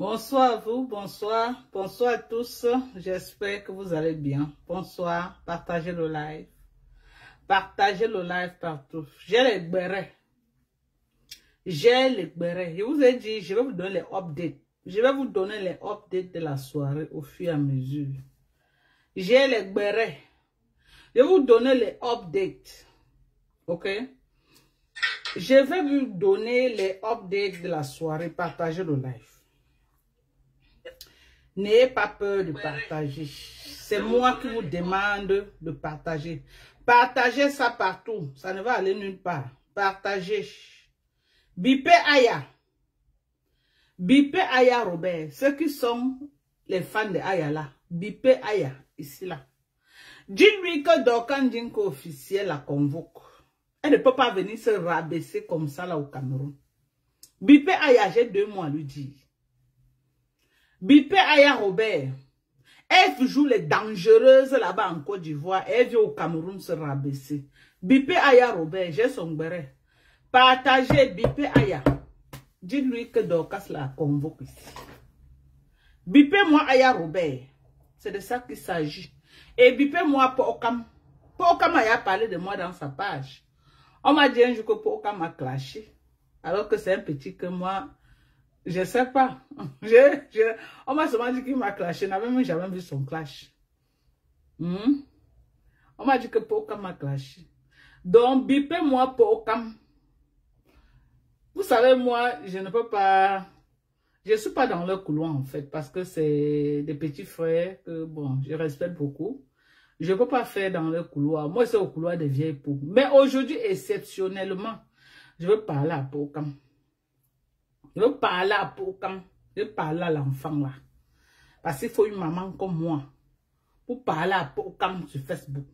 Bonsoir à vous, bonsoir. Bonsoir à tous. J'espère que vous allez bien. Bonsoir. Partagez le live. Partagez le live partout. J'ai les bérets. J'ai les bérets. Je vous ai dit, je vais vous donner les updates. Je vais vous donner les updates de la soirée au fur et à mesure. J'ai les bérets. Je vais vous donner les updates. Ok? Je vais vous donner les updates de la soirée. Partagez le live. N'ayez pas peur de partager. C'est moi qui vous demande de partager. Partagez ça partout. Ça ne va aller nulle part. Partagez. Bipé Aya. Bipé Aya Robert. Ceux qui sont les fans de Aya là. Bipé Aya. Ici là. Dis-lui que Dorcan Dinko officiel la convoque. Elle ne peut pas venir se rabaisser comme ça là au Cameroun. Bipé Aya, j'ai 2 mois à lui dire. Bipé Aya Robert, elle joue les dangereuses là-bas en Côte d'Ivoire. Elle vient au Cameroun se rabaisser. Bipé Aya Robert, j'ai son béret. Partagez Bipé Aya. Dites-lui que Dorcas la convoque ici. Bipé moi Aya Robert. C'est de ça qu'il s'agit. Et bipé moi Pokam. Pokam a parlé de moi dans sa page. On m'a dit un jour que Pokam a clashé. Alors que c'est un petit que moi... Je sais pas. On m'a seulement dit qu'il m'a clashé. Je n'avais même jamais vu son clash. On m'a dit que Pokam m'a clashé. Donc, bipez-moi Pokam. Vous savez, moi, je ne peux pas... Je ne suis pas dans leur couloir, en fait, parce que c'est des petits frères que, bon, je respecte beaucoup. Je ne peux pas faire dans leur couloir. Moi, c'est au couloir des vieilles poux. Mais aujourd'hui, exceptionnellement, je veux parler à Pokam. Je veux parler à Pokam. Je veux parler à l'enfant là. Parce qu'il faut une maman comme moi pour parler à Pokam sur Facebook.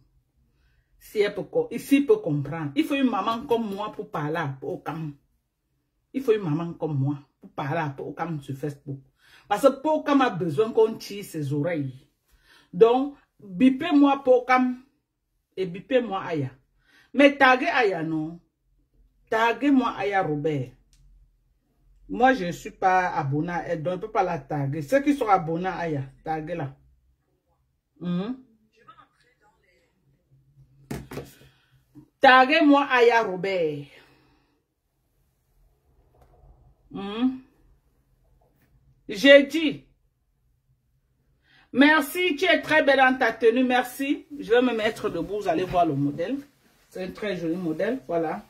Si elle peut, ici peut comprendre. Il faut une maman comme moi pour parler à Pokam. Il faut une maman comme moi pour parler à Pokam sur Facebook. Parce que Pokam a besoin qu'on tire ses oreilles. Donc, bipez-moi Pokam et bipez-moi Aya. Mais taguez Aya non. Taguez-moi Aya Robert. Moi, je ne suis pas abonné à elle, donc je ne peux pas la taguer. Ceux qui sont abonnés à Aya, taguez-la. Taguez-moi Aya Robert. J'ai dit. Merci, tu es très belle dans ta tenue, merci. Je vais me mettre debout, vous allez voir le modèle. C'est un très joli modèle, voilà.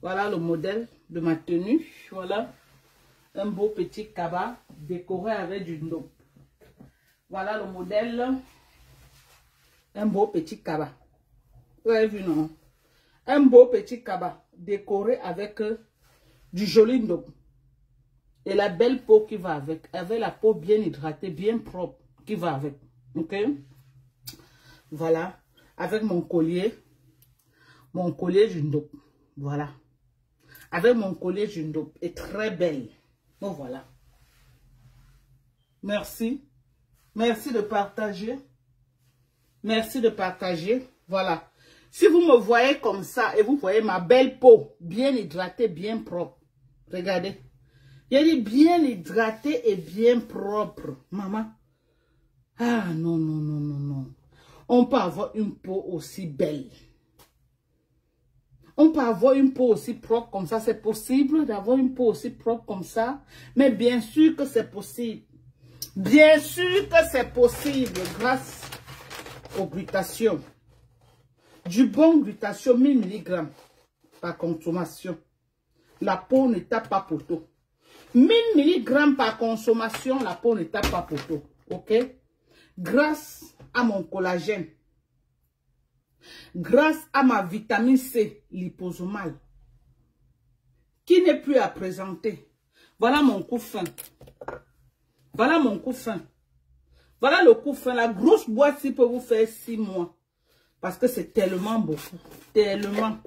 Voilà le modèle de ma tenue. Voilà. Un beau petit kaba décoré avec du ndop. Voilà le modèle. Un beau petit kaba. Vous avez vu, non? Un beau petit kaba décoré avec du joli ndop. Et la belle peau qui va avec. Avec la peau bien hydratée, bien propre qui va avec. Ok? Voilà. Avec mon collier. Mon collier du ndop. Voilà. Avec mon collier Jundo est très belle. Donc voilà. Merci. Merci de partager. Merci de partager. Voilà. Si vous me voyez comme ça et vous voyez ma belle peau bien hydratée, bien propre. Regardez. Il dit bien hydratée et bien propre. Maman. Ah non, non, non, non, non. On peut avoir une peau aussi belle. On peut avoir une peau aussi propre comme ça. C'est possible d'avoir une peau aussi propre comme ça. Mais bien sûr que c'est possible. Bien sûr que c'est possible grâce aux glutations. Du bon glutation, 1000 mg par consommation. La peau ne tape pas poteau. 1000 mg par consommation, la peau ne tape pas poteau. Ok? Grâce à mon collagène. Grâce à ma vitamine C liposomale qui n'est plus à présenter. Voilà mon coup fin. Voilà mon coup fin. Voilà le coup fin. La grosse boîte peut vous faire 6 mois. Parce que c'est tellement beaucoup. Tellement.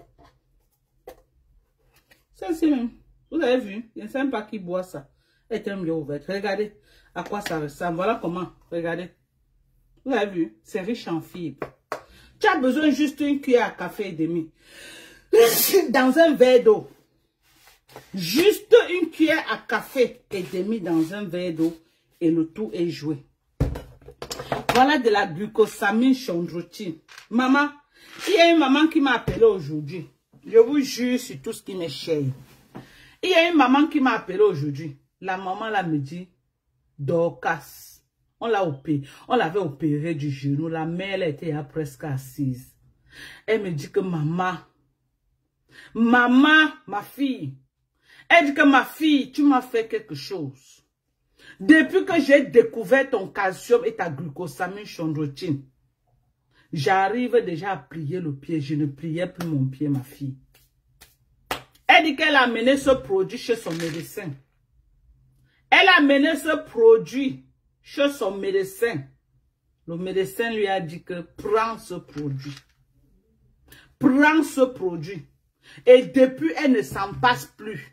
C'est ça même. Vous avez vu? Je ne sais même pas qui boit ça. Elle est tellement bien ouverte. Regardez à quoi ça ressemble. Voilà comment. Regardez. Vous avez vu? C'est riche en fibres. Tu as besoin juste d'une cuillère à café et demi. Dans un verre d'eau. Juste une cuillère à café qui est mis dans un verre d'eau et le tout est joué. Voilà de la glucosamine chondroïtine. Maman, il y a une maman qui m'a appelé aujourd'hui. Je vous jure sur tout ce qui m'est cher. Il y a une maman qui m'a appelé aujourd'hui. La maman là me dit, Dorcas, on l'a opéré. On l'avait opéré du genou. La mère elle était presque assise. Elle me dit que maman, ma fille. Elle dit que ma fille, tu m'as fait quelque chose. Depuis que j'ai découvert ton calcium et ta glucosamine chondroïtine, j'arrive déjà à plier le pied. Je ne pliais plus mon pied, ma fille. Elle dit qu'elle a amené ce produit chez son médecin. Elle a amené ce produit chez son médecin. Le médecin lui a dit que prends ce produit. Prends ce produit. Et depuis, elle ne s'en passe plus.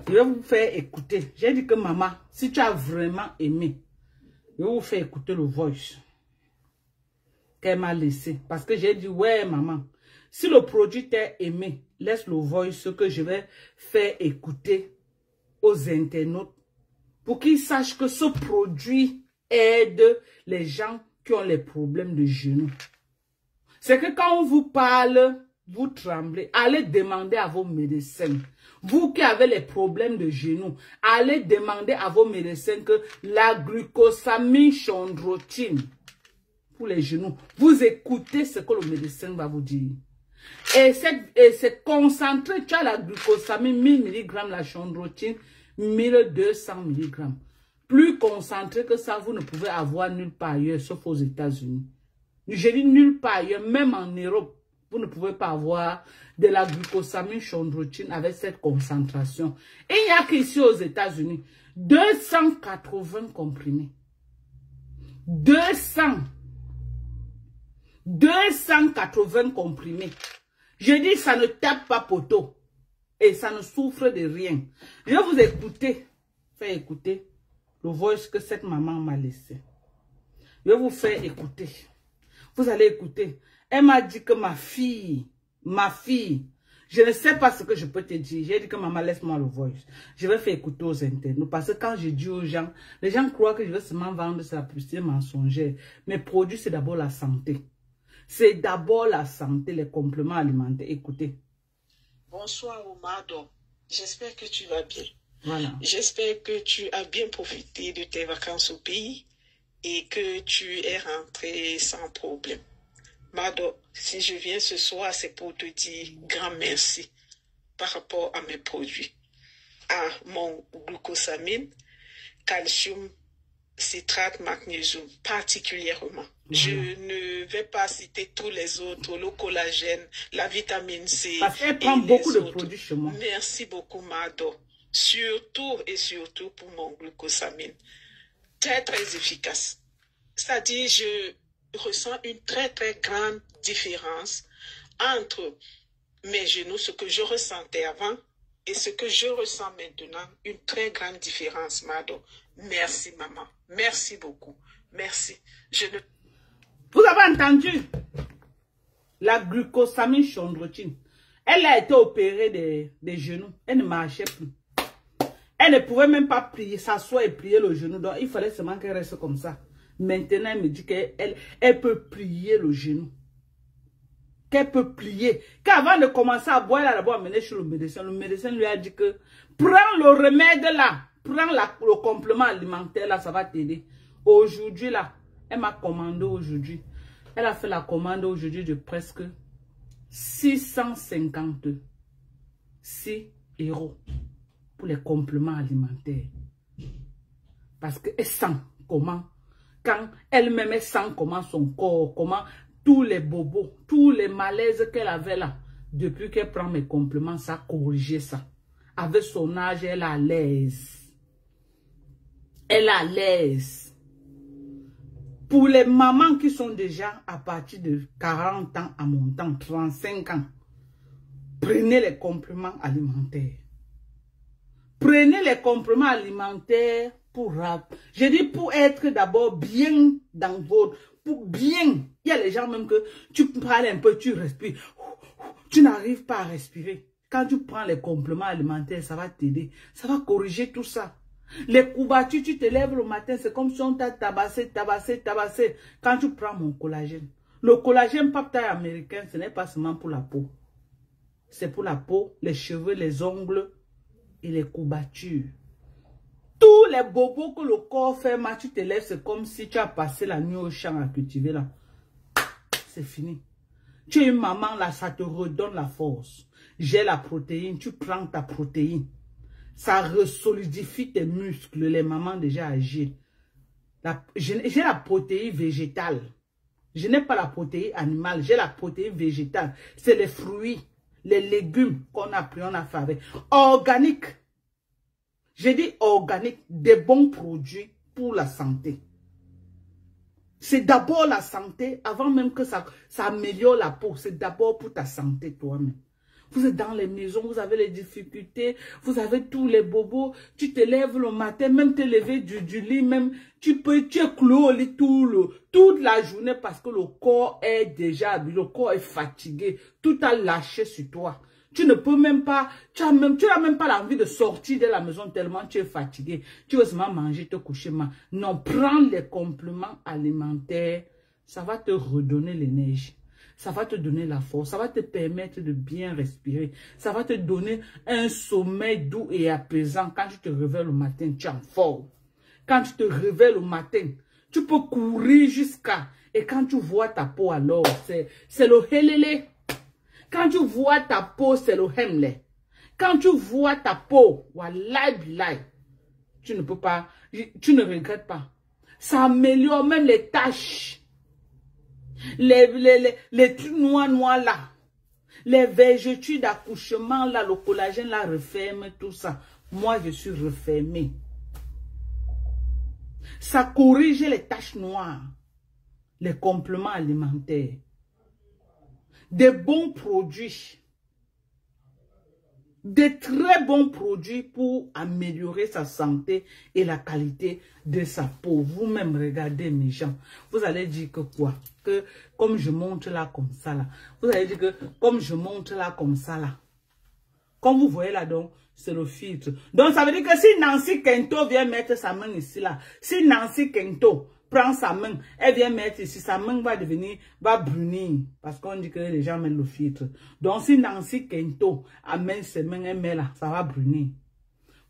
Je vais vous faire écouter. J'ai dit que maman, si tu as vraiment aimé, je vais vous faire écouter le voice qu'elle m'a laissé. Parce que j'ai dit, ouais maman, si le produit t'a aimé, laisse le voice que je vais faire écouter aux internautes pour qu'ils sachent que ce produit aide les gens qui ont les problèmes de genoux. C'est que quand on vous parle, vous tremblez. Allez demander à vos médecins. Vous qui avez les problèmes de genoux, allez demander à vos médecins que la glucosamine chondroïtine pour les genoux, vous écoutez ce que le médecin va vous dire. Et c'est concentré, tu as la glucosamine 1000 mg, la chondroïtine 1200 mg. Plus concentré que ça, vous ne pouvez avoir nulle part ailleurs, sauf aux États-Unis. Je dis nulle part ailleurs, même en Europe. Vous ne pouvez pas avoir de la glucosamine chondroïtine avec cette concentration. Et il n'y a qu'ici aux États-Unis, 280 comprimés. 280 comprimés. Je dis, ça ne tape pas poteau. Et ça ne souffre de rien. Je vais vous écouter, faire écouter le voice que cette maman m'a laissé. Je vais vous faire écouter. Vous allez écouter. Elle m'a dit que ma fille, je ne sais pas ce que je peux te dire. J'ai dit que maman, laisse-moi le voice. Je vais faire écouter aux internautes. Parce que quand je dis aux gens, les gens croient que je vais seulement vendre la publicité mensongère. Mes produits, c'est d'abord la santé. C'est d'abord la santé, les compléments alimentaires. Écoutez. Bonsoir Omado. J'espère que tu vas bien. Voilà. J'espère que tu as bien profité de tes vacances au pays et que tu es rentré sans problème. Mado, si je viens ce soir, c'est pour te dire grand merci par rapport à mes produits. À mon glucosamine, calcium, citrate, magnésium, particulièrement. Je ne vais pas citer tous les autres, le collagène, la vitamine C. Parce qu'elle prend beaucoup de produits chez moi. Merci beaucoup, Mado. Surtout et surtout pour mon glucosamine. Très, très efficace. C'est-à-dire, je ressens une très, très grande différence entre mes genoux, ce que je ressentais avant et ce que je ressens maintenant. Une très grande différence, Mado. Merci, maman. Merci beaucoup. Merci. Vous avez entendu? La glucosamine chondroïtine. Elle a été opérée des genoux. Elle ne marchait plus. Elle ne pouvait même pas plier, s'asseoir et plier le genou. Donc, il fallait seulement qu'elle reste comme ça. Maintenant, elle me dit qu'elle peut plier le genou. Qu'elle peut plier. Qu'avant de commencer à boire, elle a d'abord amené chez le médecin. Le médecin lui a dit que prends le remède là. Prends le complément alimentaire là, ça va t'aider. Aujourd'hui là, elle m'a commandé aujourd'hui. Elle a fait la commande aujourd'hui de presque 656 € pour les compléments alimentaires. Parce qu'elle sent comment, quand elle-même sent comment son corps, comment tous les bobos, tous les malaises qu'elle avait là, depuis qu'elle prend mes compléments, ça a corrigé ça. Avec son âge, elle est à l'aise. Elle est à l'aise. Pour les mamans qui sont déjà à partir de 40 ans à montant, 35 ans, prenez les compléments alimentaires. Prenez les compléments alimentaires pour je dis pour être d'abord bien dans votre... Pour bien. Il y a les gens même que tu parles un peu, tu respires. Tu n'arrives pas à respirer. Quand tu prends les compléments alimentaires, ça va t'aider. Ça va corriger tout ça. Les couvertures, tu te lèves le matin, c'est comme si on t'a tabassé. Quand tu prends mon collagène. Le collagène peptide américain, ce n'est pas seulement pour la peau. C'est pour la peau, les cheveux, les ongles et les courbatures. Tous les bobos que le corps fait, tu te lèves, c'est comme si tu as passé la nuit au champ à cultiver là. C'est fini. Tu es une maman là, ça te redonne la force. J'ai la protéine, tu prends ta protéine. Ça resolidifie tes muscles, les mamans déjà agiles. J'ai la protéine végétale. Je n'ai pas la protéine animale, j'ai la protéine végétale. C'est les fruits, les légumes qu'on a pris, on a fait avec. Organique. J'ai dit organique, des bons produits pour la santé. C'est d'abord la santé, avant même que ça améliore la peau. C'est d'abord pour ta santé toi-même. Vous êtes dans les maisons, vous avez les difficultés, vous avez tous les bobos. Tu te lèves le matin, même te lever du lit, même tu es cloué au lit toute la journée parce que le corps est déjà, le corps est fatigué. Tout a lâché sur toi. Tu ne peux même pas, tu n'as même pas l'envie de sortir de la maison tellement tu es fatigué. Tu veux seulement manger, te coucher. Non, prends les compléments alimentaires. Ça va te redonner l'énergie. Ça va te donner la force. Ça va te permettre de bien respirer. Ça va te donner un sommeil doux et apaisant. Quand tu te réveilles le matin, tu es en forme. Quand tu te réveilles le matin, tu peux courir jusqu'à... Et quand tu vois ta peau alors, c'est le helele. Quand tu vois ta peau, c'est le hemle. Quand tu vois ta peau, wallahi, tu ne peux pas, tu ne regrettes pas. Ça améliore même les taches. Les trucs noirs là. Les vergetures d'accouchement là, le collagène là referme tout ça. Moi, je suis refermée. Ça corrige les taches noires. Les compléments alimentaires. Des bons produits. Des très bons produits pour améliorer sa santé et la qualité de sa peau. Vous-même, regardez mes gens. Vous allez dire que quoi? Que comme je monte là comme ça là. Vous allez dire que comme je monte là comme ça là. Comme vous voyez là donc, c'est le filtre. Donc ça veut dire que si Nancy Kento vient mettre sa main ici là. Si Nancy Kento prend sa main, elle vient mettre ici, sa main va brunir. Parce qu'on dit que les gens mettent le filtre. Donc si Nancy Kento amène ses mains, elle met là, ça va brunir.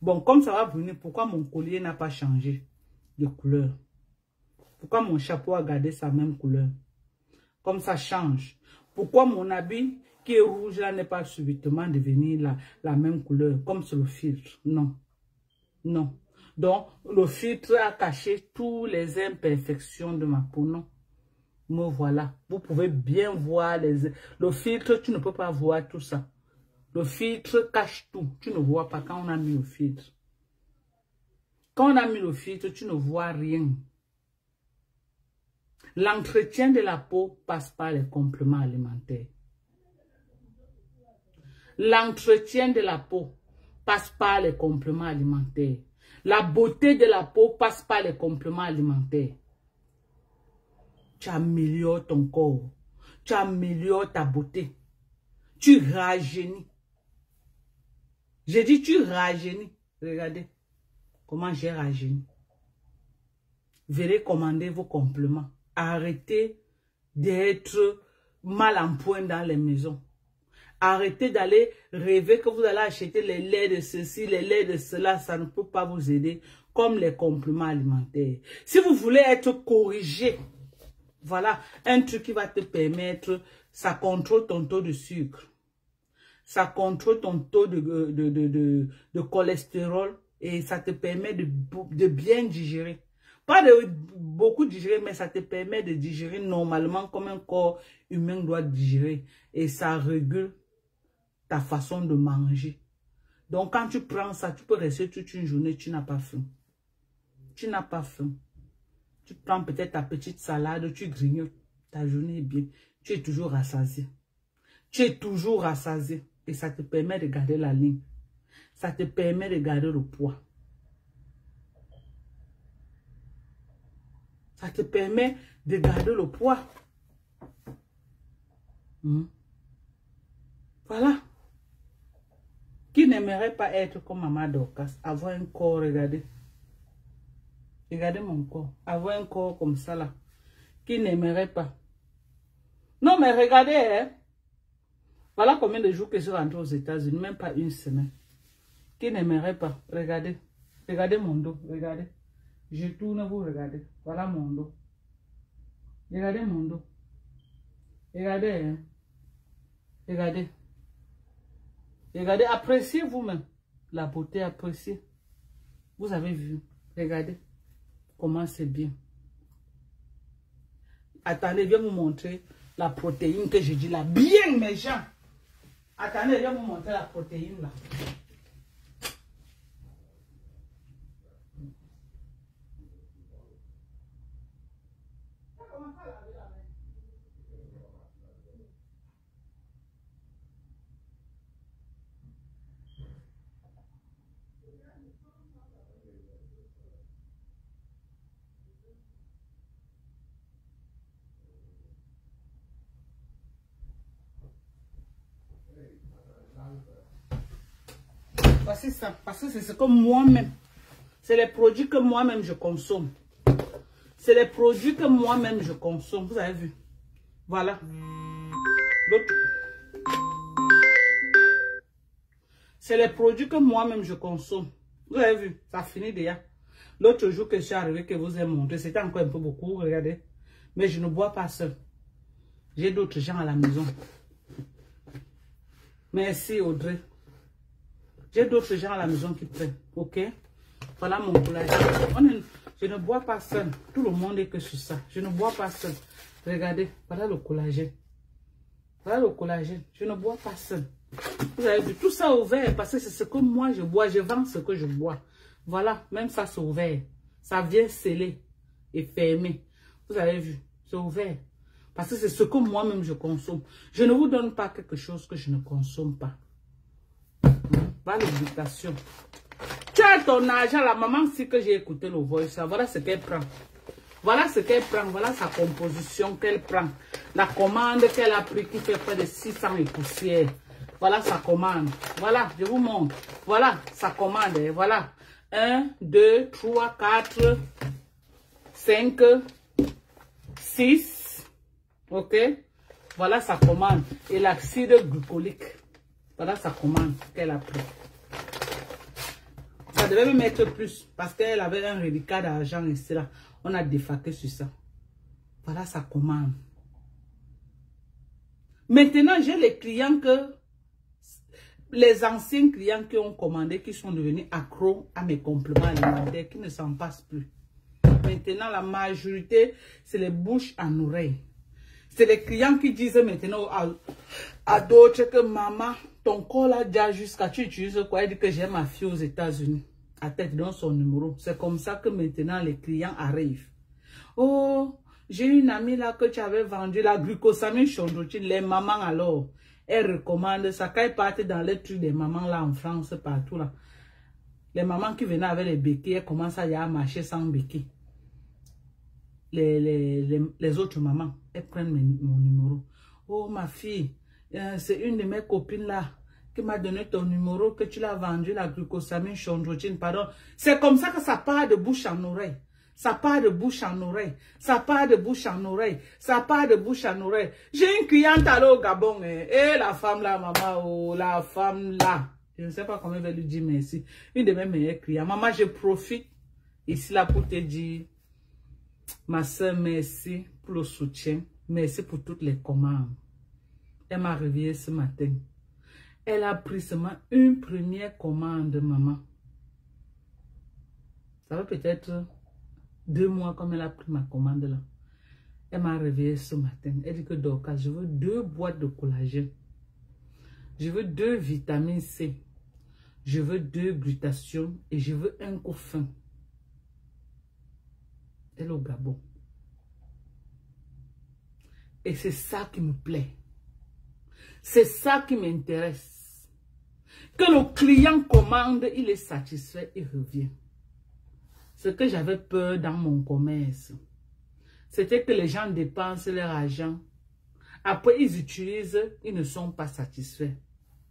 Bon, comme ça va brunir, pourquoi mon collier n'a pas changé de couleur? Pourquoi mon chapeau a gardé sa même couleur? Comme ça change. Pourquoi mon habit qui est rouge là n'est pas subitement devenu la même couleur? Comme c'est le filtre. Non. Non. Donc, le filtre a caché toutes les imperfections de ma peau, non? Me voilà. Vous pouvez bien voir le filtre, tu ne peux pas voir tout ça. Le filtre cache tout. Tu ne vois pas quand on a mis le filtre. Quand on a mis le filtre, tu ne vois rien. L'entretien de la peau passe par les compléments alimentaires. L'entretien de la peau passe par les compléments alimentaires. La beauté de la peau passe par les compléments alimentaires. Tu améliores ton corps. Tu améliores ta beauté. Tu rajeunis. J'ai dit tu rajeunis. Regardez comment j'ai rajeuni. Veuillez commander vos compléments. Arrêtez d'être mal en point dans les maisons. Arrêtez d'aller rêver que vous allez acheter les laits de ceci, les laits de cela. Ça ne peut pas vous aider comme les compléments alimentaires. Si vous voulez être corrigé, voilà un truc qui va te permettre, ça contrôle ton taux de sucre. Ça contrôle ton taux de cholestérol et ça te permet de bien digérer. Pas de beaucoup digérer, mais ça te permet de digérer normalement comme un corps humain doit digérer. Et ça régule ta façon de manger. Donc quand tu prends ça, tu peux rester toute une journée, tu n'as pas faim. Tu n'as pas faim. Tu prends peut-être ta petite salade, tu grignotes. Ta journée est bien. Tu es toujours rassasié. Tu es toujours rassasié. Et ça te permet de garder la ligne. Ça te permet de garder le poids. Ça te permet de garder le poids. Voilà. Qui n'aimerait pas être comme Maman Dorcas? Avoir un corps, regardez. Regardez mon corps. Avoir un corps comme ça là. Qui n'aimerait pas? Non, mais regardez, hein. Voilà combien de jours que je suis rentrée aux États-Unis. Même pas une semaine. Qui n'aimerait pas? Regardez. Regardez mon dos. Regardez. Je tourne, vous regardez. Voilà mon dos. Regardez mon dos. Regardez, hein. Regardez. Regardez, appréciez vous-même la beauté, appréciez. Vous avez vu. Regardez comment c'est bien. Attendez, je vais vous montrer la protéine que je dis là. Bien, mes gens. Attendez, je vais vous montrer la protéine là. Voici ça, parce que c'est ce que moi-même, c'est les produits que moi-même je consomme. C'est les produits que moi-même je consomme. Vous avez vu? Voilà. L'autre. C'est les produits que moi-même je consomme. Vous avez vu? Ça finit déjà. L'autre jour que je suis arrivé, que vous ai montré, c'était encore un peu beaucoup, regardez. Mais je ne bois pas seul. J'ai d'autres gens à la maison. Merci Audrey. J'ai d'autres gens à la maison qui prennent. Ok? Voilà mon collagène. Je ne bois pas seul. Tout le monde est que sur ça. Je ne bois pas seul. Regardez. Voilà le collagène. Voilà le collagène. Je ne bois pas seul. Vous avez vu tout ça ouvert parce que c'est ce que moi je bois. Je vends ce que je bois. Voilà. Même ça c'est ouvert. Ça vient scellé et fermé. Vous avez vu. C'est ouvert. Parce que c'est ce que moi-même je consomme. Je ne vous donne pas quelque chose que je ne consomme pas. Voilà l'éducation. Tu as ton argent, la maman, si que j'ai écouté le voice, voilà ce qu'elle prend. Voilà ce qu'elle prend, voilà sa composition qu'elle prend. La commande qu'elle a pris qui fait près de 600 et poussières. Voilà sa commande. Voilà, je vous montre. Voilà sa commande. Voilà. 1, 2, 3, 4, 5, 6. Ok? Voilà sa commande. Et l'acide glucolique. Voilà sa commande qu'elle a pris. Ça devait me mettre plus parce qu'elle avait un reliquat d'argent ici là. On a défaqué sur ça. Voilà sa commande. Maintenant, j'ai les clients que... Les anciens clients qui ont commandé, qui sont devenus accros à mes compléments alimentaires, qui ne s'en passent plus. Maintenant, la majorité, c'est les bouches en oreille. C'est les clients qui disent maintenant à d'autres que maman, ton corps là déjà jusqu'à tu utilises quoi? Elle dit que j'ai ma fille aux États-Unis. À tête dans son numéro. C'est comme ça que maintenant les clients arrivent. Oh, j'ai une amie là que tu avais vendu la glucosamine chondroïtine. Les mamans alors, elles recommandent ça. Quand elles partent dans les trucs des mamans là en France, partout là. Les mamans qui venaient avec les béquilles, elles commencent à y aller marcher sans béquilles. Les autres mamans, elles prennent mon numéro. Oh ma fille, c'est une de mes copines là qui m'a donné ton numéro, que tu l'as vendu, la glucosamine chondroïtine, pardon. C'est comme ça que ça part de bouche en oreille. Ça part de bouche en oreille. Ça part de bouche en oreille. Ça part de bouche en oreille. J'ai une cliente allée au Gabon. Et la femme là, maman, oh, la femme là. Je ne sais pas comment elle va lui dire merci. Une de mes meilleures clientes. Maman, je profite ici là pour te dire, ma soeur, merci pour le soutien. Merci pour toutes les commandes. Elle m'a réveillée ce matin. Elle a pris seulement une première commande, maman. Ça va peut-être 2 mois comme elle a pris ma commande là. Elle m'a réveillée ce matin. Elle dit que Dorcas, je veux 2 boîtes de collagène. Je veux 2 vitamines C. Je veux 2 glutations et je veux un couffin. Elle est au Gabon. Et c'est ça qui me plaît. C'est ça qui m'intéresse. Que le client commande, il est satisfait, il revient. Ce que j'avais peur dans mon commerce, c'était que les gens dépensent leur argent. Après, ils utilisent, ils ne sont pas satisfaits.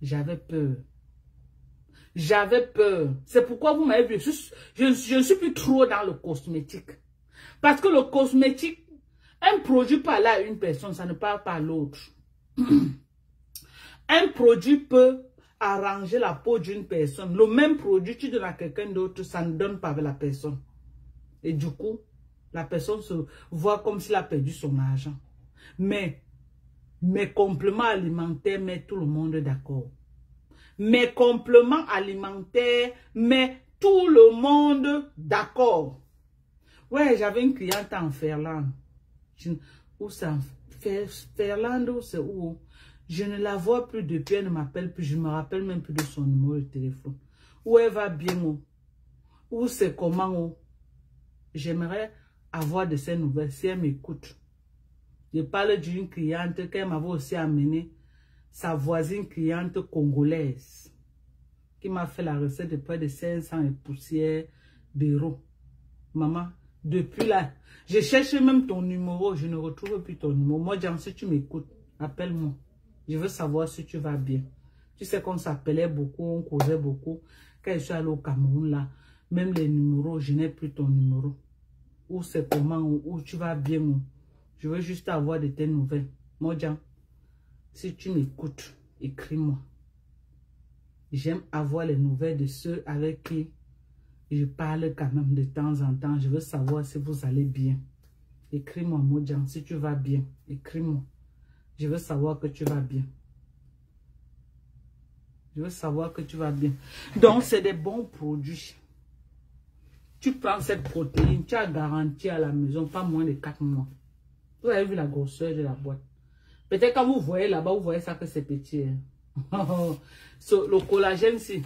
J'avais peur. J'avais peur. C'est pourquoi vous m'avez vu. Je ne suis plus trop dans le cosmétique. Parce que le cosmétique, un produit parle à une personne, ça ne parle pas à l'autre. Un produit peut arranger la peau d'une personne. Le même produit, tu donnes à quelqu'un d'autre, ça ne donne pas avec la personne. Et du coup, la personne se voit comme s'il a perdu son argent. Mais mes compléments alimentaires mettent tout le monde d'accord. Mes compléments alimentaires mettent tout le monde d'accord. Ouais, j'avais une cliente en Ferland. Où ça? Ferland, où c'est où? Je ne la vois plus depuis, elle ne m'appelle plus. Je ne me rappelle même plus de son numéro de téléphone. Où elle va bien, où c'est comment. J'aimerais avoir de ces nouvelles si elle m'écoute. Je parle d'une cliente qu'elle m'avait aussi amenée, sa voisine cliente congolaise, qui m'a fait la recette de près de 500 et poussières d'euros. Maman, depuis là, je cherche même ton numéro, je ne retrouve plus ton numéro. Moi, Jean, si tu m'écoutes, appelle-moi. Je veux savoir si tu vas bien. Tu sais qu'on s'appelait beaucoup, on causait beaucoup. Quand je suis allée au Cameroun, là, même les numéros, je n'ai plus ton numéro. Où c'est comment, où tu vas bien. Je veux juste avoir de tes nouvelles. Moi, Jean, si tu m'écoutes, écris-moi. J'aime avoir les nouvelles de ceux avec qui je parle quand même de temps en temps. Je veux savoir si vous allez bien. Écris-moi, Modjan, si tu vas bien. Écris-moi. Je veux savoir que tu vas bien. Je veux savoir que tu vas bien. Donc, c'est des bons produits. Tu prends cette protéine, tu as garanti à la maison, pas moins de 4 mois. Vous avez vu la grosseur de la boîte. Peut-être quand vous voyez là-bas, vous voyez ça que c'est petit. Hein? Le collagène, c'est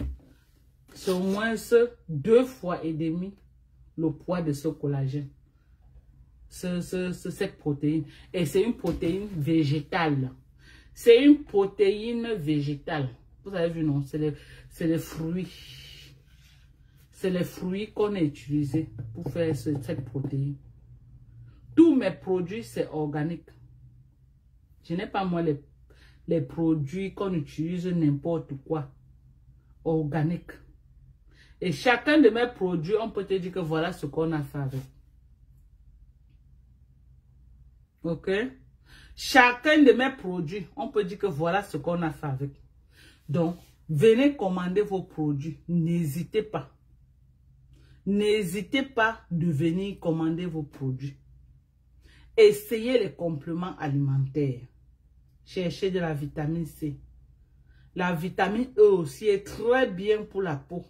au moins 2,5 fois le poids de ce collagène. Cette protéine. Et c'est une protéine végétale. C'est une protéine végétale. Vous avez vu, non? C'est les fruits. C'est les fruits qu'on a utilisés pour faire cette protéine. Tous mes produits, c'est organique. Je n'ai pas moi les produits qu'on utilise n'importe quoi. Organique. Et chacun de mes produits, on peut te dire que voilà ce qu'on a fait avec. Ok? Chacun de mes produits, on peut dire que voilà ce qu'on a fait avec. Donc, venez commander vos produits. N'hésitez pas. N'hésitez pas de venir commander vos produits. Essayez les compléments alimentaires. Cherchez de la vitamine C. La vitamine E aussi est très bien pour la peau.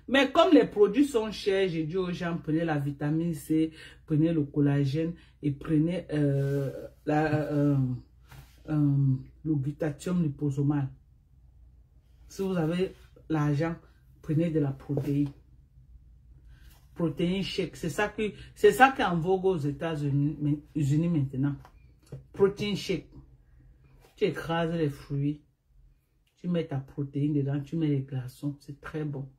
Mais comme les produits sont chers, j'ai dit aux gens, prenez la vitamine C, prenez le collagène et prenez le glutathione liposomal. Si vous avez l'argent, prenez de la protéine. Protéine shake, c'est ça qui est en vogue aux États-Unis maintenant. Protéine shake. Tu écrases les fruits, tu mets ta protéine dedans, tu mets les glaçons, c'est très bon.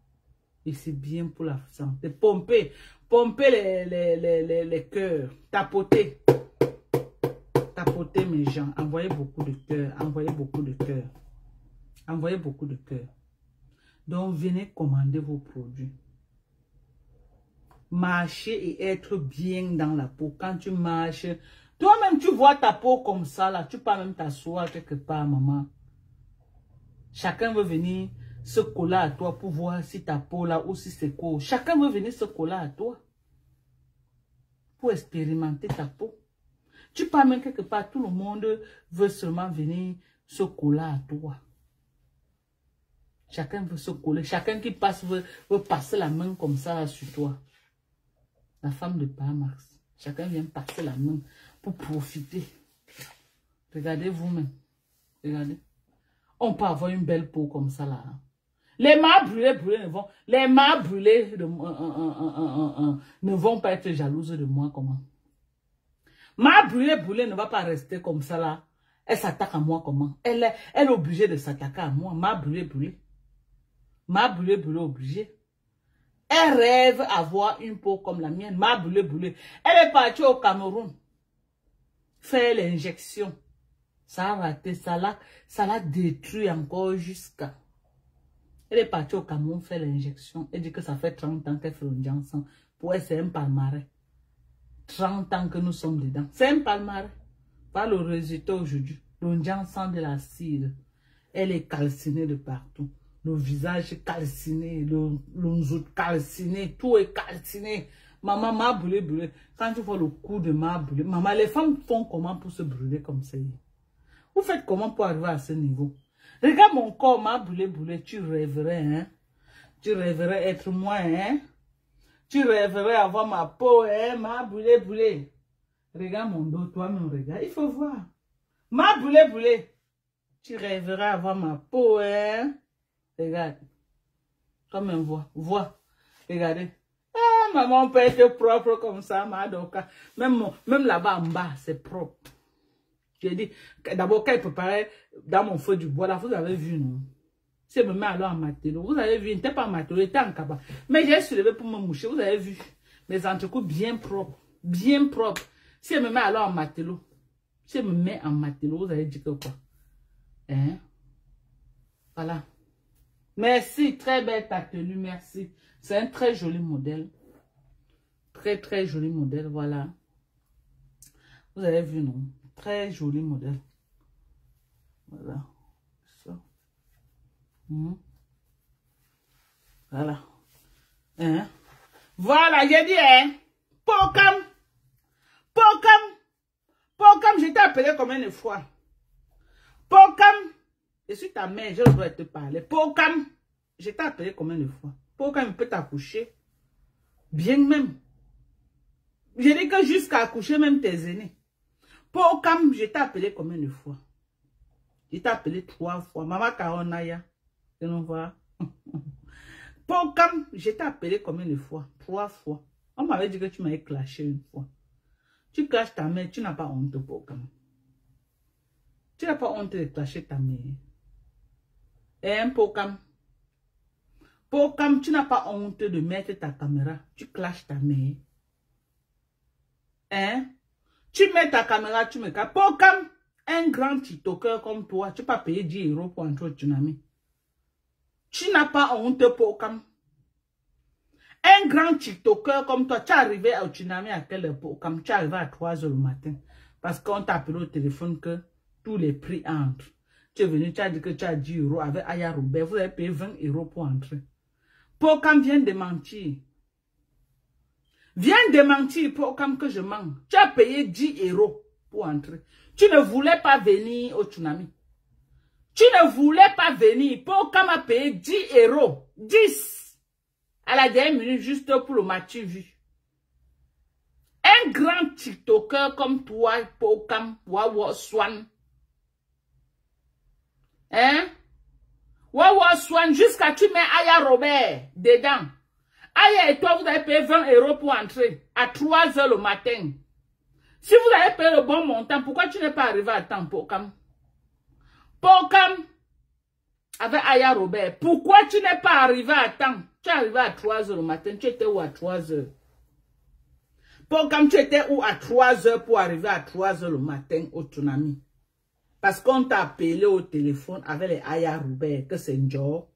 Et c'est bien pour la santé. Pomper les cœurs. Tapoter mes gens. Envoyez beaucoup de cœurs. Envoyez beaucoup de cœurs. Envoyez beaucoup de cœurs. Donc, venez commander vos produits. Marcher et être bien dans la peau. Quand tu marches, toi-même, tu vois ta peau comme ça, là. Tu peux même t'asseoir quelque part, maman. Chacun veut venir se coller à toi pour voir si ta peau là ou si c'est quoi. Chacun veut venir se coller à toi pour expérimenter ta peau. Tu pars même quelque part, tout le monde veut seulement venir se coller à toi. Chacun veut se coller. Chacun qui passe veut passer la main comme ça là, sur toi. La femme de Parmax. Chacun vient passer la main pour profiter. Regardez vous-même. Regardez. On peut avoir une belle peau comme ça là. Les mains brûlées ne vont pas être jalouses de moi comment. Ma brûlée ne va pas rester comme ça là. Elle s'attaque à moi comment. Elle est obligée de s'attaquer à moi. Ma brûlée obligée. Elle rêve d'avoir une peau comme la mienne. Ma brûlée. Elle est partie au Cameroun faire l'injection. Ça a raté, ça l'a détruit encore jusqu'à. Elle est partie au Cameroun faire l'injection. Elle dit que ça fait 30 ans qu'elle fait l'onjansan. Pour elle, c'est un palmarès. 30 ans que nous sommes dedans. C'est un palmarès. Pas le résultat aujourd'hui. L'onjansan de la cire. Elle est calcinée de partout. Le visage est calciné. Le calciné. Tout est calciné. Maman m'a brûlé. Quand tu vois le coup de m'a brûlé. Maman, les femmes font comment pour se brûler comme ça? Vous faites comment pour arriver à ce niveau? Regarde mon corps, m'a brûlé. Tu rêverais, hein? Tu rêverais être moi, hein? Tu rêverais avoir ma peau, hein? M'a brûlé. Regarde mon dos, toi-même, regarde. Il faut voir. M'a brûlé. Tu rêverais avoir ma peau, hein? Regarde. Toi-même, vois. Regardez. Ah, maman peut être propre comme ça, ma doka. Même là-bas en bas, c'est propre. J'ai dit, d'abord, quand elle préparait dans mon feu du bois, là, vous avez vu, non? Si elle me met alors en matelot, vous avez vu, il n'était pas en matelot, il était en cabane. Mais j'ai soulevé pour me moucher, vous avez vu. Mes entrecoupes bien propres. Si elle me met alors en matelot, vous avez dit que quoi? Hein? Voilà. Merci, très belle ta tenue, merci. C'est un très joli modèle. Très joli modèle, voilà. Vous avez vu, non? Très joli modèle. Voilà. Ça. Voilà. Hein? Voilà, j'ai dit, hein? Pokam, je t'ai appelé combien de fois? Pokam, je suis ta mère, je dois te parler. Pokam, je t'ai appelé combien de fois? Pokam, il peut t'accoucher. Bien même. J'ai dit que jusqu'à accoucher même tes aînés. Pokam, je t'ai appelé combien de fois? Je t'ai appelé 3 fois. Maman Karonaya. Tu nous vois? Pokam, je t'ai appelé combien de fois? 3 fois. On m'avait dit que tu m'avais clashé une fois. Tu clashes ta mère, tu n'as pas honte, Pokam. Tu n'as pas honte de clasher ta mère. Hein, Pokam? Pokam, tu n'as pas honte de mettre ta caméra. Tu clashes ta mère. Hein? Tu mets ta caméra, tu me casses. Pokam, un grand TikToker comme toi, tu peux pas payer 10 € pour entrer au tsunami. Tu n'as pas honte, Pokam. Un grand TikToker comme toi, tu es arrivé au tsunami à quelle époque? Comme tu es arrivé à 3 h le matin. Parce qu'on t'a appelé au téléphone que tous les prix entrent. Tu es venu, tu as dit que tu as 10 € avec Aya Robert. Vous avez payé 20 € pour entrer. Pokam vient de mentir. Viens démentir pour comme que je mens. Tu as payé 10 € pour entrer. Tu ne voulais pas venir au tsunami. Tu ne voulais pas venir. Pour comme a payé 10 €. 10. À la dernière minute, juste pour le match vu. Un grand TikToker comme toi, pour comme Wawa Swan. Hein? Wawa Swan, jusqu'à tu mets Aya Robert dedans. Aya et toi, vous avez payé 20 € pour entrer à 3 h le matin. Si vous avez payé le bon montant, pourquoi tu n'es pas arrivé à temps, Pokam? Pokam, avec Aya Robert, pourquoi tu n'es pas arrivé à temps? Tu es arrivé à 3 h le matin, tu étais où à 3 h? Pokam, tu étais où à 3 h pour arriver à 3 h le matin au tsunami? Parce qu'on t'a appelé au téléphone avec les Aya Robert, que c'est un job.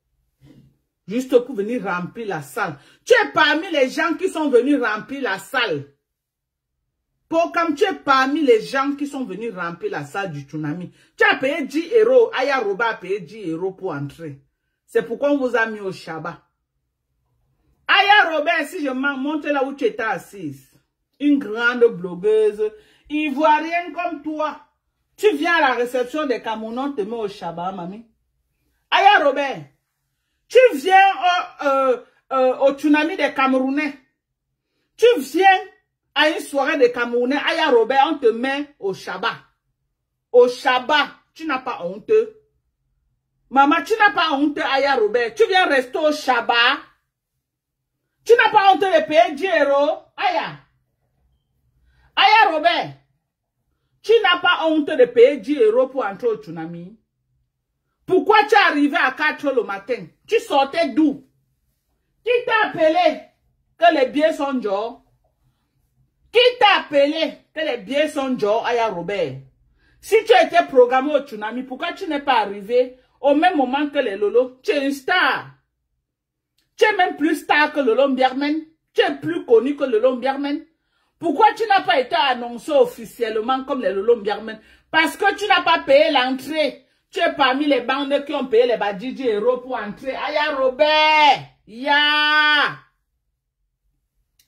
Juste pour venir remplir la salle. Tu es parmi les gens qui sont venus remplir la salle. Pokam, tu es parmi les gens qui sont venus remplir la salle du tsunami. Tu as payé 10 €. Aya Robert a payé 10 € pour entrer. C'est pourquoi on vous a mis au Shabbat. Aya Robert, si je m'en montre là où tu étais assise. Une grande blogueuse, ivoirienne comme toi. Tu viens à la réception des Camerounais, te mets au Shabbat, mamie. Aya Robert. Tu viens au tsunami des Camerounais. Tu viens à une soirée des Camerounais. Aya Robert, on te met au Shabbat. Au Shabbat, tu n'as pas honte. Maman, tu n'as pas honte, Aya Robert. Tu viens rester au Shabbat. Tu n'as pas honte de payer 10 €. Aya. Aya Robert. Tu n'as pas honte de payer 10 € pour entrer au tsunami. Pourquoi tu es arrivé à 4 h le matin? Tu sortais d'où? Qui t'a appelé que les billets sont dehors? Qui t'a appelé que les billets sont dehors, Aya Robert? Si tu étais programmé au tsunami, pourquoi tu n'es pas arrivé au même moment que les lolos? Tu es une star. Tu es même plus star que le Lombiermen. Tu es plus connu que le Lombiermen. Pourquoi tu n'as pas été annoncé officiellement comme les Lombiermen? Parce que tu n'as pas payé l'entrée. Tu es parmi les bandes qui ont payé les Badji Hero pour entrer. Aya Robert, ya.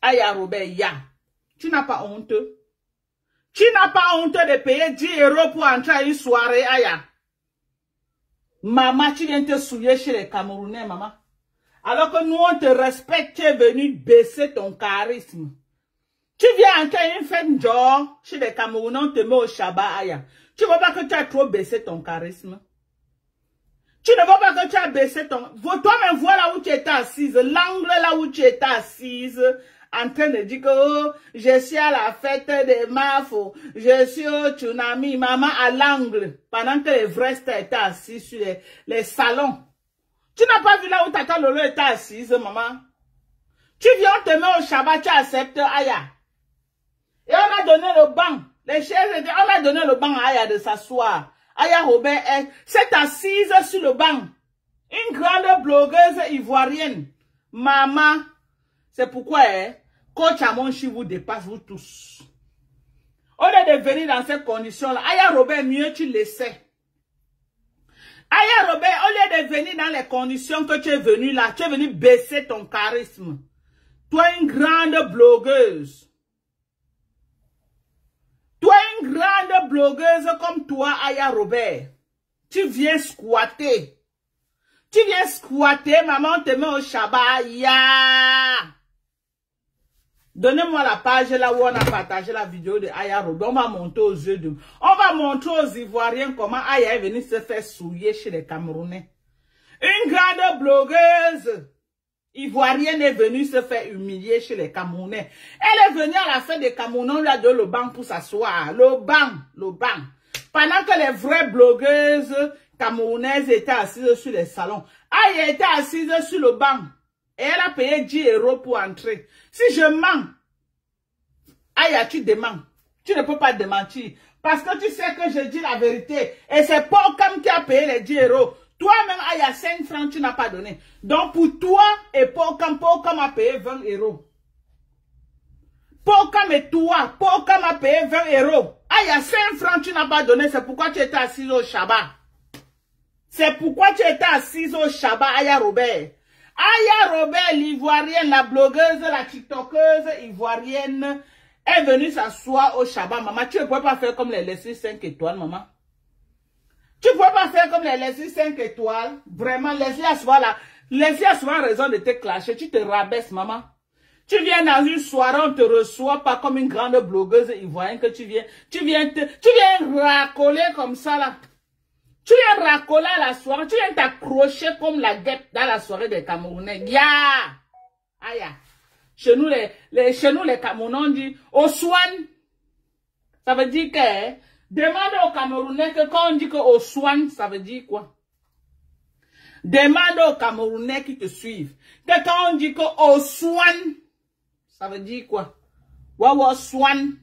Aya Robert, ya. Tu n'as pas honte. Tu n'as pas honte de payer 10 euros pour entrer à une soirée, Aya. Maman, tu viens te souiller chez les Camerounais, maman. Alors que nous, on te respecte, tu es venu baisser ton charisme. Tu viens entrer à une fête genre chez les Camerounais, on te met au Shabbat, Aya. Tu ne vois pas que tu as trop baissé ton charisme? Tu ne vois pas que tu as baissé ton... Toi-même, voilà où tu étais assise. L'angle là où tu étais assise. En train de dire que oh, je suis à la fête des Mafo. Je suis au tsunami. Maman à l'angle. Pendant que les vrais étaient assis sur les salons. Tu n'as pas vu là où Tata Lolo était assise, maman? Tu viens, on te met au Shabbat, tu acceptes, Aya. Et on a donné le banc. Les chaises, on a donné le banc à Aya de s'asseoir. Aya Robert s'est assise sur le banc. Une grande blogueuse ivoirienne. Maman, c'est pourquoi Coach Amonchi vous dépasse, vous tous. Au lieu de venir dans ces conditions-là, Aya Robert, mieux tu le sais. Aya Robert, au lieu de venir dans les conditions que tu es venu là, tu es venu baisser ton charisme. Toi, une grande blogueuse. Toi, une grande blogueuse comme toi, Aya Robert, tu viens squatter. Tu viens squatter, maman te met au Shabbat. Ya. Donnez-moi la page là où on a partagé la vidéo de Aya Robert. On va monter aux yeux de... On va montrer aux Ivoiriens comment Aya est venue se faire souiller chez les Camerounais. Une grande blogueuse ivoirienne est venue se faire humilier chez les Camerounais. Elle est venue à la fête des Camerounais, on lui a donné le banc pour s'asseoir. Le banc. Pendant que les vraies blogueuses camerounaises étaient assises sur les salons. Aya était assise sur le banc. Et elle a payé 10 euros pour entrer. Si je mens, Aya, tu demandes. Tu ne peux pas démentir. Parce que tu sais que je dis la vérité. Et c'est Pocam qui a payé les 10 euros. Toi-même, Aya, 5 francs, tu n'as pas donné. Donc, pour toi et Pocam a payé 20 euros. Pocam et toi, Pocam a payé 20 euros. Aya, 5 francs, tu n'as pas donné. C'est pourquoi tu étais assise au Shabbat. C'est pourquoi tu étais assise au Shabbat, Aya Robert. Aya Robert, l'ivoirienne, la blogueuse, la tiktokeuse ivoirienne, est venue s'asseoir au Shabbat. Maman, tu ne peux pas faire comme les Leslie 5 étoiles, maman. Tu ne peux pas faire comme les Leslie 5 étoiles. Vraiment, Leslie a souvent raison de te clasher. Tu te rabaisses, maman. Tu viens dans une soirée, on te reçoit pas comme une grande blogueuse ivoirienne que tu viens racoler comme ça, là. Tu viens racoler à la soirée, tu viens t'accrocher comme la guêpe dans la soirée des Camerounais. Ya! Aya. Chez nous, les Camerounais, on dit Oswan. Ça veut dire que, demande aux Camerounais que quand on dit que Oswan, ça veut dire quoi? Demande aux Camerounais qui te suivent que quand on dit que Oswan, ça veut dire quoi? Wawa Swan.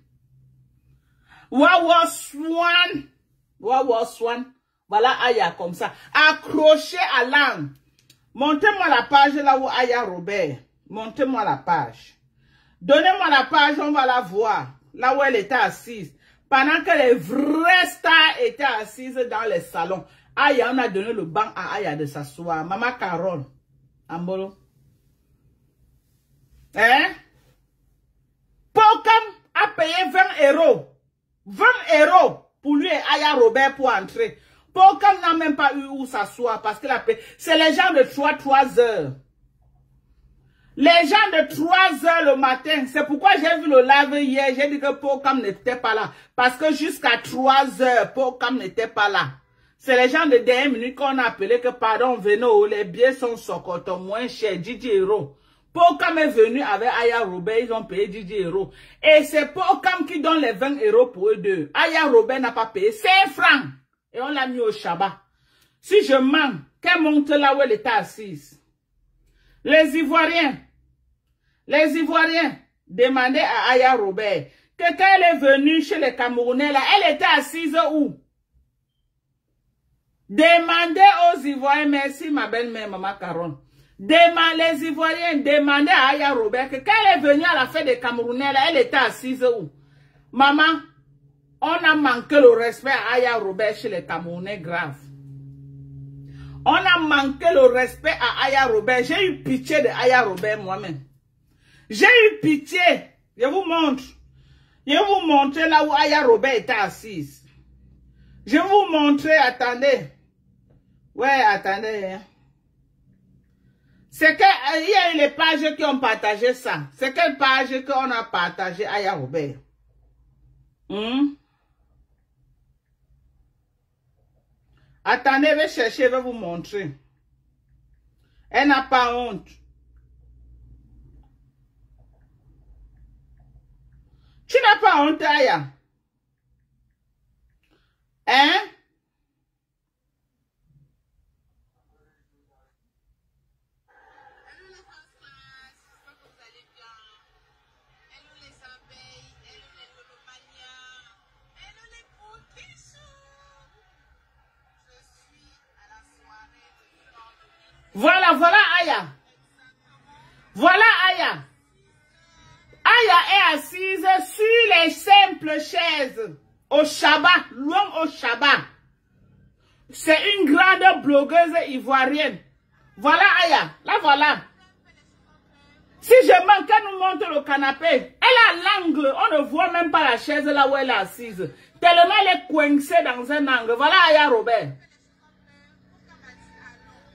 Wawa Swan. Wawa Swan. Voilà Aya comme ça. Accroché à l'âne. Montez-moi la page là où Aya Robert. Montez-moi la page. Donnez-moi la page, on va la voir. Là où elle était assise. Pendant que les vrais stars étaient assises dans les salons. Aya, on a donné le banc à Aya de s'asseoir. Maman Carole. Ambolo. Hein? Pocam a payé 20 euros. 20 euros pour lui et Aya Robert pour entrer. Pocam n'a même pas eu où s'asseoir parce que c'est les gens de 3 heures. Les gens de 3 heures le matin. C'est pourquoi j'ai vu le live hier. J'ai dit que Pocam n'était pas là. Parce que jusqu'à 3 heures, Pocam n'était pas là. C'est les gens de dernière minute qu'on a appelé que pardon, venez, les billets sont socotés moins chers, 10 euros. Pocam est venu avec Aya Robert, ils ont payé 10 euros. Et c'est Pocam qui donne les 20 euros pour eux deux. Aya Robert n'a pas payé 5 francs. Et on l'a mis au Shabbat. Si je mens, qu'elle monte là où elle était assise. Les Ivoiriens, demandaient à Aya Robert que quand elle est venue chez les Camerounais, là, elle était assise où? Demandez aux Ivoiriens, merci ma belle-mère, maman Caron. Les Ivoiriens demandaient à Aya Robert que quand elle est venue à la fête des Camerounais, elle était assise où? Maman, on a manqué le respect à Aya Robert chez les Camerounais grave. On a manqué le respect à Aya Robert. J'ai eu pitié de Aya Robert moi-même. J'ai eu pitié. Je vous montre. Je vais vous montrer là où Aya Robert était assise. Je vais vous montrer, attendez. Ouais, attendez. C'est que il y a eu les pages qui ont partagé ça. C'est quelle page qu'on a partagé Aya Robert? Attendez, je vais chercher, je vais vous montrer. Elle n'a pas honte. Tu n'as pas honte, Aya? Hein? Voilà, voilà Aya. Voilà Aya. Aya est assise sur les simples chaises. Au Shabbat, loin au Shabbat. C'est une grande blogueuse ivoirienne. Voilà Aya. Là voilà. Si je manque, elle nous montre le canapé. Elle a l'angle. On ne voit même pas la chaise là où elle est assise. Tellement elle est coincée dans un angle. Voilà Aya Robert.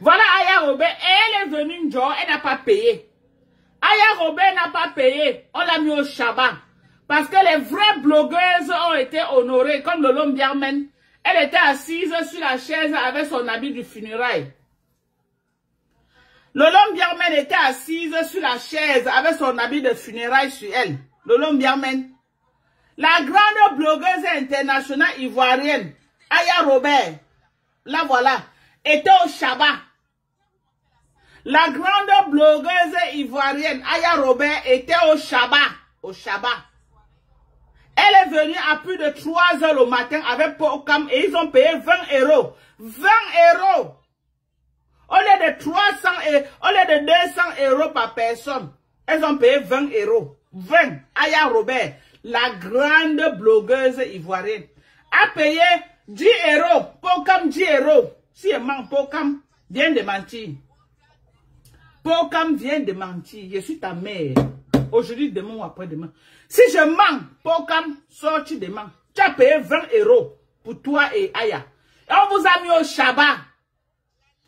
Voilà Aya Robert. Elle est venue, genre, elle n'a pas payé. Aya Robert n'a pas payé. On l'a mis au Shabbat. Parce que les vraies blogueuses ont été honorées. Comme Lolo Mbiarmen. Elle était assise sur la chaise avec son habit du funérail. Lolo Mbiarmen était assise sur la chaise avec son habit de funérailles sur elle. Lolo Mbiarmen. La grande blogueuse internationale ivoirienne, Aya Robert, là voilà, était au Shabbat. La grande blogueuse ivoirienne, Aya Robert, était au Shabbat. Au Shabbat. Elle est venue à plus de 3 heures le matin avec Pocam et ils ont payé 20 €. 20 €. Au lieu de 300 et au lieu de 200 € par personne, elles ont payé 20 €. 20. Aya Robert, la grande blogueuse ivoirienne, a payé 10 €. Pocam 10 €. Si elle ment, Pocam vient de mentir. Pocam vient de mentir. Je suis ta mère. Aujourd'hui, demain ou après-demain. Si je mens, Pocam, sorti demain. Tu as payé 20 € pour toi et Aya. Et on vous a mis au Shabbat.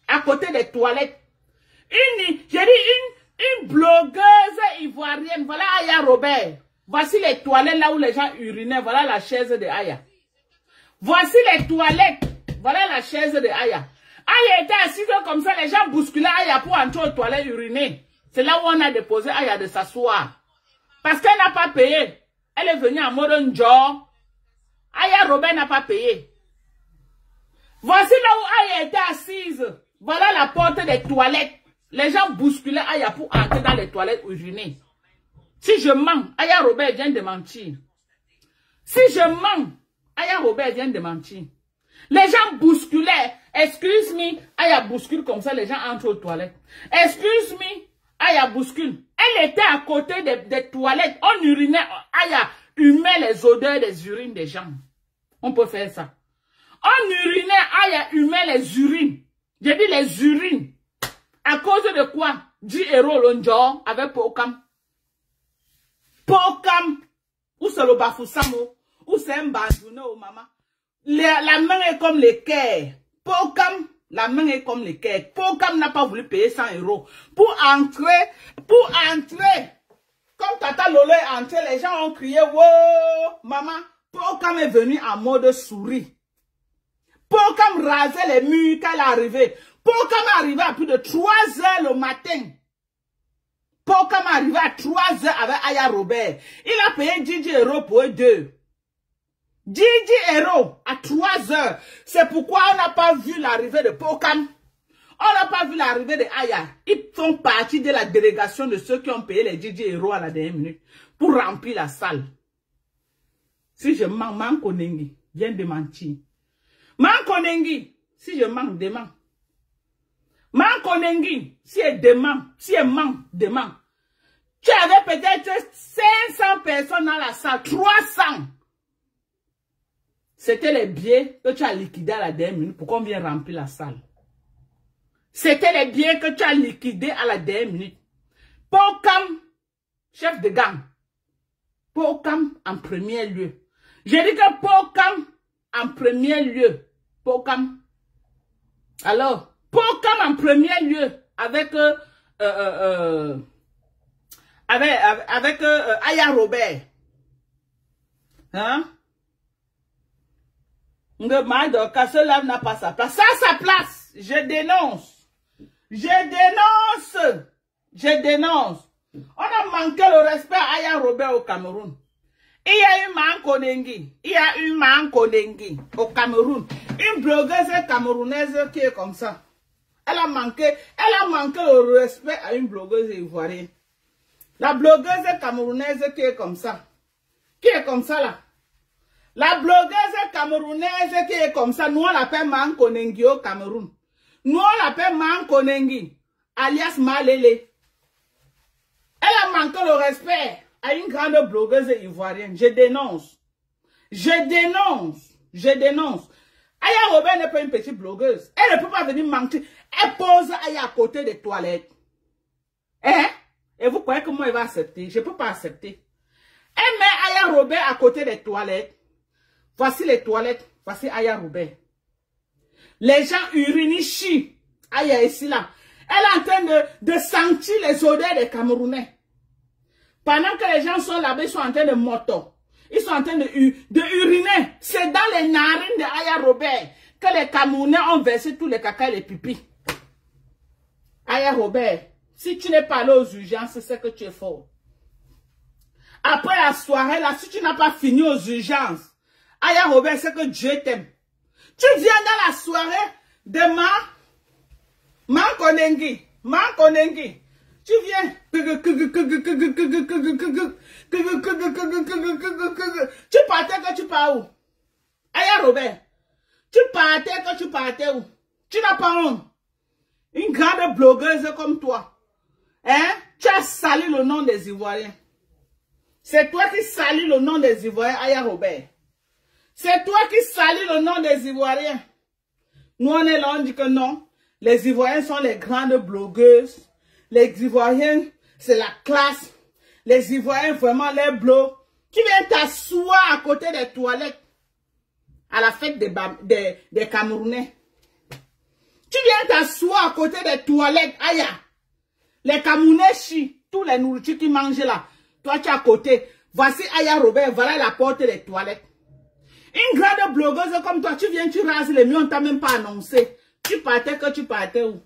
À côté des toilettes. J'ai dit une blogueuse ivoirienne. Voilà Aya Robert. Voici les toilettes là où les gens urinaient. Voilà la chaise de Aya. Voici les toilettes. Voilà la chaise de Aya. Aya était assise comme ça. Les gens bousculaient Aya pour entrer aux toilettes uriner. C'est là où on a déposé Aya de s'asseoir. Parce qu'elle n'a pas payé. Elle est venue en mode Njor. Aya Robert n'a pas payé. Voici là où Aya était assise. Voilà la porte des toilettes. Les gens bousculaient Aya pour entrer dans les toilettes uriner. Si je mens, Aya Robert vient de mentir. Si je mens, Aya Robert vient de mentir. Les gens bousculaient. Excuse me, Aya bouscule comme ça, les gens entrent aux toilettes. Excuse me, Aya bouscule. Elle était à côté des toilettes. On urinait. Aya humait les odeurs des urines des gens. On peut faire ça. On urinait. Aya humait les urines. J'ai dit les urines. À cause de quoi? 10 € l'onjor avec Pocam. Pocam. Ou c'est le Bafoussamo. Ou c'est un Bandouno, maman. La main est comme l'équerre. Pocam. La main est comme l'équerre. Pocam n'a pas voulu payer 100 €. Pour entrer. Comme Tata Lolo est entré, les gens ont crié, wow, maman. Pocam est venu en mode souris. Pocam rasait les murs quand elle est arrivée. Pocam est arrivé à plus de 3 heures le matin. Pocam est arrivé à 3 heures avec Aya Robert. Il a payé 10 € pour eux deux. 10 € à 3 heures. C'est pourquoi on n'a pas vu l'arrivée de Pocam. On n'a pas vu l'arrivée de Aya. Ils font partie de la délégation de ceux qui ont payé les 10 € à la dernière minute pour remplir la salle. Si je mens, Mankonengi vient de mentir. Mankonengi, si je mens, demain. Mankonengi, si elle demande, si elle demande. Tu avais peut-être 500 personnes dans la salle, 300. C'était les billets que tu as liquidés à la dernière minute pour qu'on vienne remplir la salle. C'était les billets que tu as liquidés à la dernière minute. Pokam, chef de gang. Pokam en premier lieu. J'ai dit que Pokam en premier lieu. Pokam. Alors, Pokam en premier lieu avec Aya Robert. Hein? Cela n'a pas sa place. Ça a sa place. Je dénonce. Je dénonce. Je dénonce. On a manqué le respect à Aya Robert au Cameroun. Il y a eu Mankonengi. Il y a eu Mankonengi au Cameroun. Une blogueuse camerounaise qui est comme ça. Elle a manqué le respect à une blogueuse ivoirienne. La blogueuse camerounaise qui est comme ça. Qui est comme ça là. La blogueuse camerounaise qui est comme ça, nous on l'appelle Mankonengi au Cameroun. Nous on l'appelle Mankonengi, alias Malele. Elle a manqué le respect à une grande blogueuse ivoirienne. Je dénonce. Je dénonce. Je dénonce. Aya Robert n'est pas une petite blogueuse. Elle ne peut pas venir mentir. Elle pose Aya à côté des toilettes. Hein? Et vous croyez que moi, elle va accepter? Je ne peux pas accepter. Elle met Aya Robert à côté des toilettes. Voici les toilettes. Voici Aya Robert. Les gens urinent, chient. Aya ici là. Elle est en train de sentir les odeurs des Camerounais. Pendant que les gens sont là-bas, ils sont en train de moto. Ils sont en train de uriner. C'est dans les narines de Aya Robert que les Camerounais ont versé tous les caca et les pipis. Aya Robert, si tu n'es pas allé aux urgences, c'est que tu es fort. Après la soirée, là, si tu n'as pas fini aux urgences, Aya Robert, c'est que Dieu t'aime. Tu viens dans la soirée de Mankonengi. Tu viens. Tu partais que tu pars où? Aya Robert. Tu partais que tu partais où? Tu n'as pas honte. Une grande blogueuse comme toi. Hein? Tu as sali le nom des Ivoiriens. C'est toi qui salis le nom des Ivoiriens, Aya Robert. C'est toi qui salis le nom des Ivoiriens. Nous, on est là, on dit que non. Les Ivoiriens sont les grandes blogueuses. Les Ivoiriens, c'est la classe. Les Ivoiriens, vraiment, les blogs. Tu viens t'asseoir à côté des toilettes à la fête des Camerounais. Tu viens t'asseoir à côté des toilettes, Aya. Les Camerounais chient, tous les nourritures qui mangent là. Toi, tu es à côté. Voici Aya Robert, voilà la porte des toilettes. Une grande blogueuse comme toi, tu viens, tu rases les murs, on t'a même pas annoncé. Tu partais que tu partais où?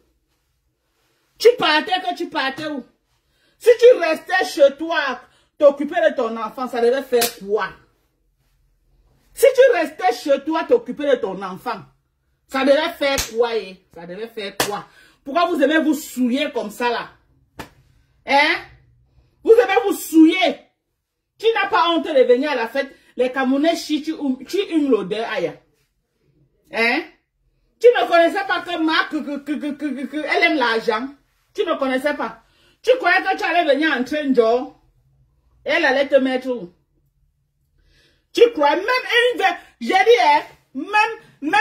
Tu partais que tu partais où? Si tu restais chez toi, t'occuper de ton enfant, ça devait faire quoi? Si tu restais chez toi, t'occuper de ton enfant, ça devait faire quoi? Ça devait faire quoi? Pourquoi vous aimez vous souiller comme ça là? Hein? Vous aimez vous souiller. Tu n'as pas honte de venir à la fête. Les Camerounais chient, tu humes l'odeur, Aya. Hein? Tu ne connaissais pas que Marc, elle aime l'argent. Tu ne connaissais pas. Tu croyais que tu allais venir en train de elle allait te mettre où? Tu crois, même un verre, j'ai dit, hein, même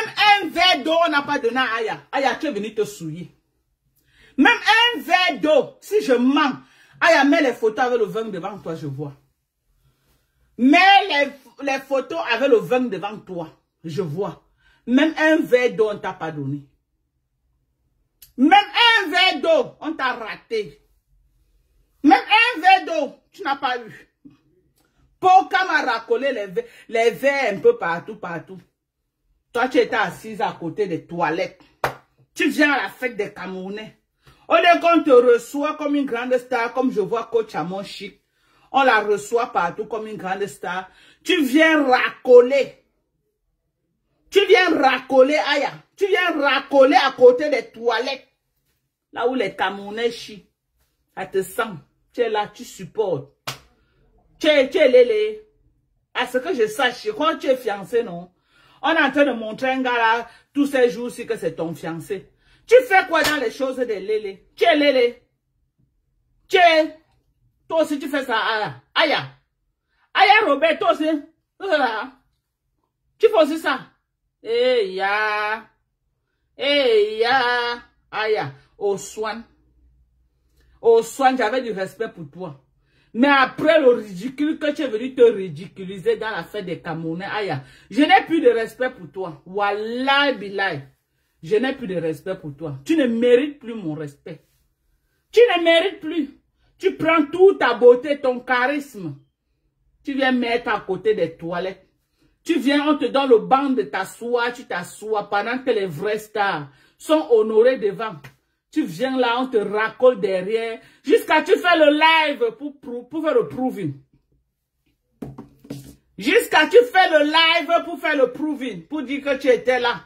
un verre d'eau, on n'a pas donné à Aya. Aya, tu es venu te souiller. Même un verre d'eau, si je mens, Aya, mets les photos avec le vin devant toi, je vois. Mets les photos avec le vin devant toi, je vois. Même un verre d'eau, on ne t'a pas donné. Même un verre d'eau, on t'a raté. Même un verre d'eau, tu n'as pas eu. Pokam a racolé les verres un peu partout. Toi, tu étais assise à côté des toilettes. Tu viens à la fête des Camerounais. Au lieu qu'on te reçoit comme une grande star, comme je vois Coach Amon Chic, on la reçoit partout comme une grande star. Tu viens racoler. Tu viens racoler, Aya. Tu viens racoler à côté des toilettes. Là où les Camerounais chient. Ça te sent. Tu es là, tu supportes. Tu es lélé. À ce que je sache, je crois que tu es fiancé, non? On est en train de montrer un gars là, tous ces jours-ci que c'est ton fiancé. Tu fais quoi dans les choses de Lélé? Tu es Lélé. Toi aussi tu fais ça. Aya. Aya Robert, toi aussi. Tu fais aussi ça. Aya. Aya. Au soin, j'avais du respect pour toi. Mais après le ridicule que tu es venu te ridiculiser dans la fête des Camerounais, Aya, je n'ai plus de respect pour toi. Wallahi billahi. Je n'ai plus de respect pour toi. Tu ne mérites plus mon respect. Tu ne mérites plus. Tu prends toute ta beauté, ton charisme. Tu viens mettre à côté des toilettes. Tu viens, on te donne le banc de t'asseoir, tu t'assois pendant que les vrais stars sont honorés devant. Tu viens là, on te racole derrière. Jusqu'à tu fais le live pour faire le proving. Jusqu'à tu fais le live pour faire le proving. Pour dire que tu étais là.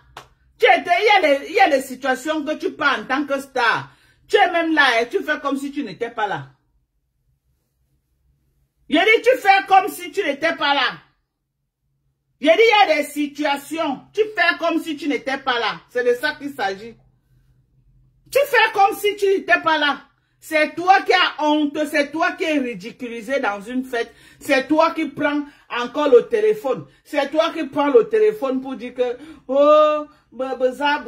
Il y a des situations que tu parles en tant que star. Tu es même là et tu fais comme si tu n'étais pas là. J'ai dit, tu fais comme si tu n'étais pas là. J'ai dit, il y a des situations. Tu fais comme si tu n'étais pas là. C'est de ça qu'il s'agit. Tu fais comme si tu n'étais pas là. C'est toi qui as honte. C'est toi qui es ridiculisé dans une fête. C'est toi qui prends encore le téléphone. C'est toi qui prends le téléphone pour dire que, oh, beza.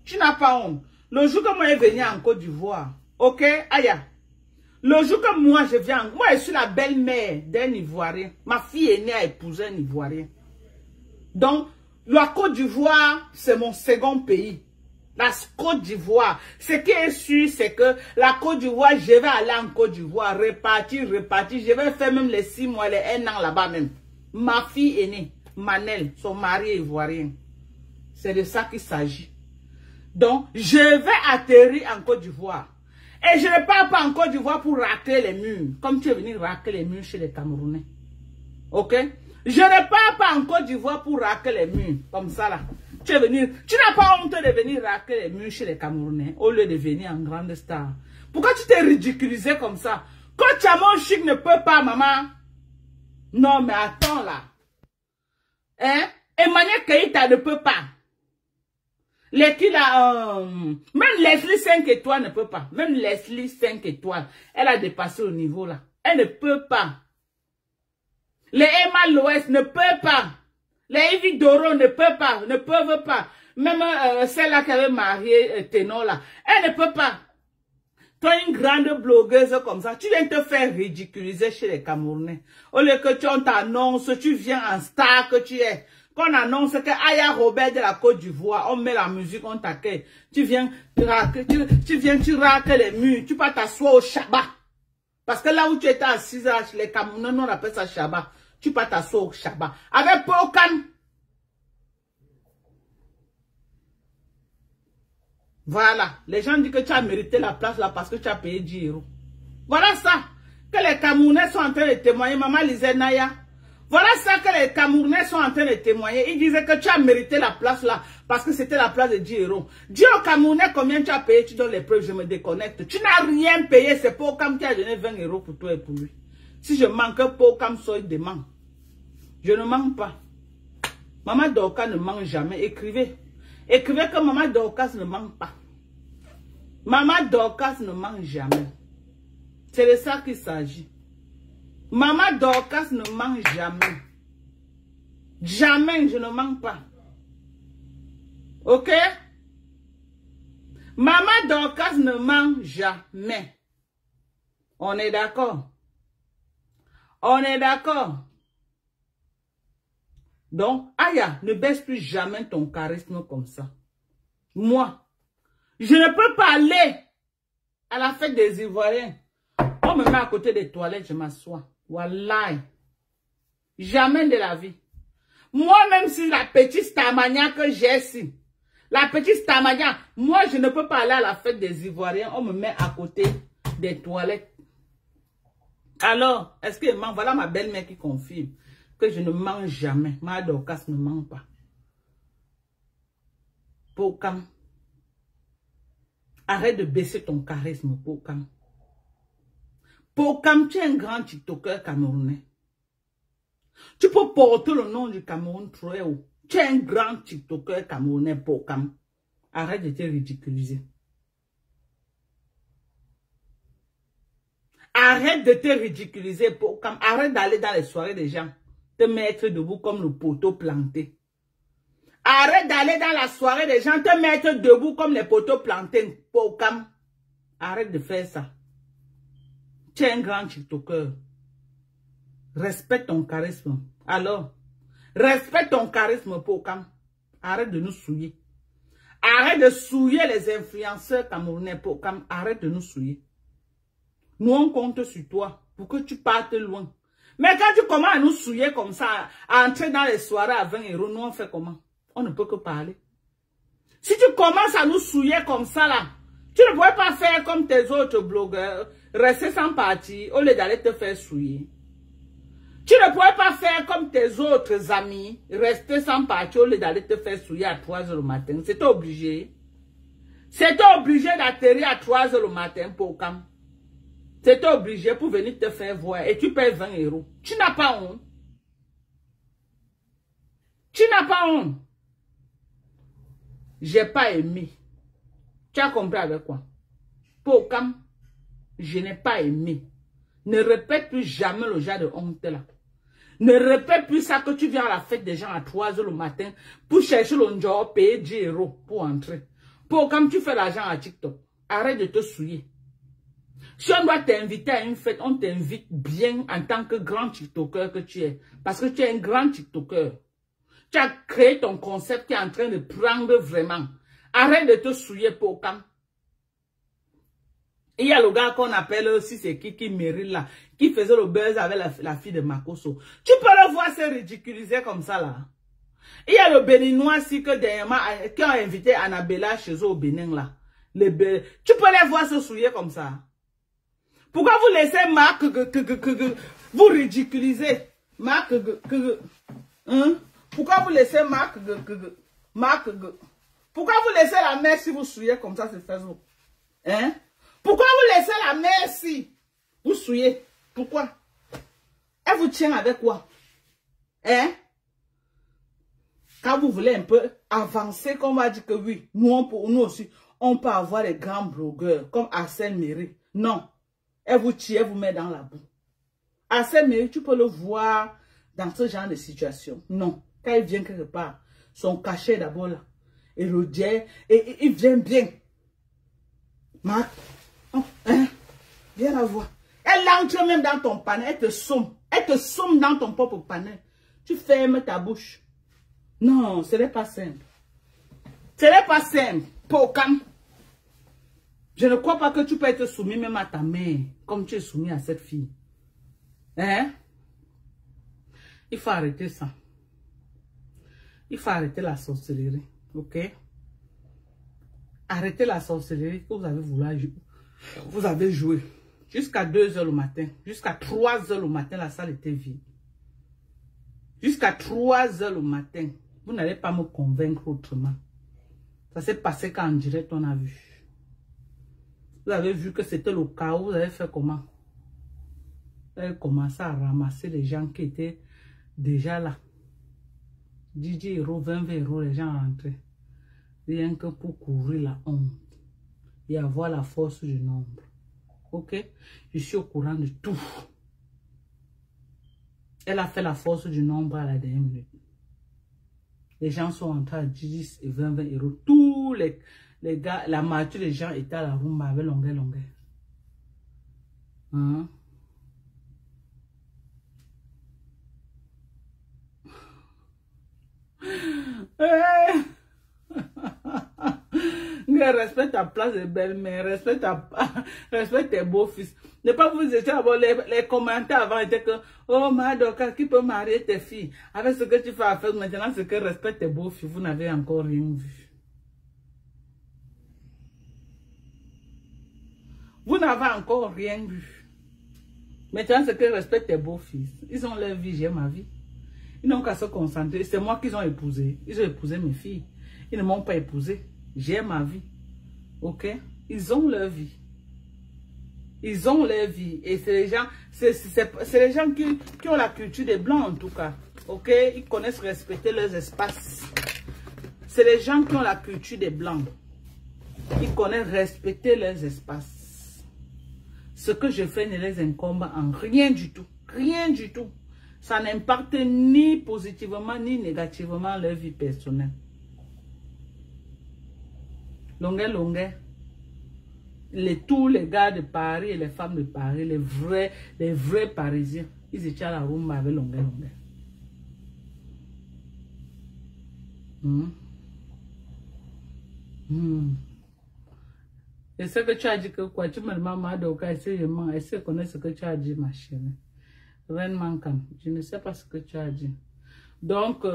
Tu n'as pas honte. Le jour que moi je venu en Côte d'Ivoire, ok, Aya. Le jour que moi je viens, moi je suis la belle-mère d'un Ivoirien. Ma fille est née à épouser un Ivoirien. Donc, la Côte d'Ivoire, c'est mon second pays. La Côte d'Ivoire. Ce qui est sûr, c'est que la Côte d'Ivoire, je vais aller en Côte d'Ivoire, repartir. Je vais faire même les 6 mois, les 1 an là-bas même. Ma fille est née, Manel, son mari est ivoirien. C'est de ça qu'il s'agit. Donc, je vais atterrir en Côte d'Ivoire. Et je ne pars pas en Côte d'Ivoire pour racler les murs. Comme tu es venu racler les murs chez les Camerounais. Ok? Je ne pars pas en Côte d'Ivoire pour racler les murs. Comme ça là. Tu es venu. Tu n'as pas honte de venir racler les murs chez les Camerounais. Au lieu de venir en grande star. Pourquoi tu t'es ridiculisé comme ça? Quand Chamon Chic ne peut pas, maman. Non, mais attends là. Hein? Emmanuel Keïta ne peut pas. L'équipe là, même Leslie 5 étoiles ne peut pas. Même Leslie 5 étoiles, elle a dépassé au niveau là. Elle ne peut pas. Les Emma Loès ne peuvent pas. Les Evie Doro ne peuvent pas. Ne peuvent pas. Même celle-là qui avait marié Ténor là, elle ne peut pas. Toi, une grande blogueuse comme ça, tu viens te faire ridiculiser chez les Camerounais. Au lieu que on t'annonce, tu viens en star que tu es. Qu'on annonce que Aya Robert de la Côte d'Ivoire, on met la musique, on t'accueille. Tu viens, tu raques les murs, tu vas t'asseoir au Shabbat. Parce que là où tu étais assis, les Camerounais, on appelle ça Shabbat. Tu vas t'asseoir au Shabbat. Avec Pocan. Voilà. Les gens disent que tu as mérité la place là parce que tu as payé 10 €. Voilà ça. Que les Camerounais sont en train de témoigner. Maman lisait Naya. Voilà ça que les Camerounais sont en train de témoigner. Ils disaient que tu as mérité la place là parce que c'était la place de 10 €. Dis aux Camerounais combien tu as payé, tu donnes les preuves, je me déconnecte. Tu n'as rien payé, c'est Pocam qui a donné 20 € pour toi et pour lui. Si je manque, Pocam soit demande. Je ne manque pas. Maman Dorcas ne manque jamais. Écrivez. Écrivez que Maman Dorcas ne manque pas. Maman Dorcas ne manque jamais. C'est de ça qu'il s'agit. Maman Dorcas ne mange jamais. Jamais, je ne mange pas. Ok? Maman Dorcas ne mange jamais. On est d'accord? On est d'accord? Donc, Aya, ne baisse plus jamais ton charisme comme ça. Moi, je ne peux pas aller à la fête des Ivoiriens. On me met à côté des toilettes, je m'assois. Wallahi. Jamais de la vie. Moi, même si la petite Stamania que j'ai ici, la petite Stamania, moi, je ne peux pas aller à la fête des Ivoiriens. On me met à côté des toilettes. Alors, est-ce que voilà ma belle-mère qui confirme que je ne mange jamais. Ma Dorcas ne mange pas. Pocam. Arrête de baisser ton charisme, Pocam. Pocam, tu es un grand TikToker camerounais. Tu peux porter le nom du Cameroun très haut. Tu es un grand TikToker camerounais, Pokam. Arrête de te ridiculiser. Arrête de te ridiculiser, Pokam. Arrête d'aller dans les soirées des gens. Te mettre debout comme le poteau planté. Arrête d'aller dans la soirée des gens. Te mettre debout comme les poteaux plantés, Pokam. Arrête de faire ça. Tu es un grand TikToker. Respecte ton charisme. Alors, respecte ton charisme, Pokam. Arrête de nous souiller. Arrête de souiller les influenceurs camerounais, Pokam. Arrête de nous souiller. Nous, on compte sur toi pour que tu partes loin. Mais quand tu commences à nous souiller comme ça, à entrer dans les soirées à 20 €, nous, on fait comment? On ne peut que parler. Si tu commences à nous souiller comme ça, là, tu ne pourrais pas faire comme tes autres blogueurs, rester sans parti, au lieu d'aller te faire souiller. Tu ne pourrais pas faire comme tes autres amis, rester sans parti, au lieu d'aller te faire souiller à 3 h le matin. C'était obligé. C'était obligé d'atterrir à 3 h le matin, Pokam. C'était obligé pour venir te faire voir et tu payes 20 €. Tu n'as pas honte. Tu n'as pas honte. J'ai pas aimé. Tu as compris avec quoi? Pokam, je n'ai pas aimé. Ne répète plus jamais le genre de honte là. Ne répète plus ça que tu viens à la fête des gens à 3 h le matin pour chercher le job, payer 10 € pour entrer. Pokam, tu fais l'argent à TikTok. Arrête de te souiller. Si on doit t'inviter à une fête, on t'invite bien en tant que grand TikToker que tu es. Parce que tu es un grand TikToker. Tu as créé ton concept qui est en train de prendre vraiment. Arrête de te souiller, Pokam. Il y a le gars qu'on appelle aussi, c'est qui Meryl là, qui faisait le buzz avec la fille de Makoso. Tu peux le voir se ridiculiser comme ça là. Il y a le Béninois aussi que dernièrement, qui a invité Annabella chez eux au Bénin là. Tu peux les voir se souiller comme ça. Pourquoi vous laissez Marc vous ridiculiser? Marc pourquoi vous laissez Marc pourquoi vous laissez la mère si vous souillez comme ça sur Facebook? Hein? Pourquoi vous laissez la mère si vous souillez? Pourquoi? Elle vous tient avec quoi? Hein? Quand vous voulez un peu avancer, qu'on va dire que oui, nous aussi, on peut avoir les grands blogueurs comme Arsène Méry. Non. Elle vous tire, elle vous met dans la boue. Arsène Méry, tu peux le voir dans ce genre de situation. Non. Quand il vient quelque part, son cachet d'abord là, et le dieu, et il vient bien. Marc, oh, hein, viens la voir. Elle entre même dans ton panel, elle te somme. Elle te somme dans ton propre panel. Tu fermes ta bouche. Non, ce n'est pas simple. Ce n'est pas simple. Pokam. Je ne crois pas que tu peux être soumis même à ta mère, comme tu es soumis à cette fille. Hein? Il faut arrêter ça. Il faut arrêter la sorcellerie. Ok? Arrêtez la sorcellerie que vous avez voulu. Vous avez joué. Jusqu'à 2 h le matin. Jusqu'à 3 h le matin, la salle était vide. Jusqu'à 3 h le matin. Vous n'allez pas me convaincre autrement. Ça s'est passé quand en direct on a vu. Vous avez vu que c'était le chaos. Vous avez fait comment? Vous avez commencé à ramasser les gens qui étaient déjà là. 10 €, 20 €, les gens rentraient. Rien que pour couvrir la honte. Et avoir la force du nombre. Ok? Je suis au courant de tout. Elle a fait la force du nombre à la dernière minute. Les gens sont entrés à 10 et 20 €. Tous les gars, la majorité des gens étaient à la rumba avec longueur. Hein? Respecte ta place de belle-mère, respecte tes beaux-fils. Ne pas vous étiez avant les commentaires avant étaient que oh Madoka, qui peut marier tes filles avec ce que tu fais à faire maintenant, c'est que respecte tes beaux-fils. Vous n'avez encore rien vu. Vous n'avez encore rien vu. Maintenant, c'est que respecte tes beaux-fils. Ils ont leur vie, j'ai ma vie. Ils n'ont qu'à se concentrer. C'est moi qu'ils ont épousé. Ils ont épousé mes filles. Ils ne m'ont pas épousé. J'ai ma vie. Ok? Ils ont leur vie. Ils ont leur vie. Et c'est les gens, c'est les gens qui ont la culture des Blancs, en tout cas. Ok, ils connaissent respecter leurs espaces. C'est les gens qui ont la culture des Blancs. Ils connaissent respecter leurs espaces. Ce que je fais ne les incombe en rien du tout. Rien du tout. Ça n'impacte ni positivement ni négativement leur vie personnelle. Longueur. Tous les gars de Paris et les femmes de Paris, les vrais Parisiens, ils étaient à la rumba avec longueur. Et ce que tu as dit que quoi, tu me demandes donc est-ce que connais ce que tu as dit, ma chérie? Je ne sais pas ce que tu as dit. Donc,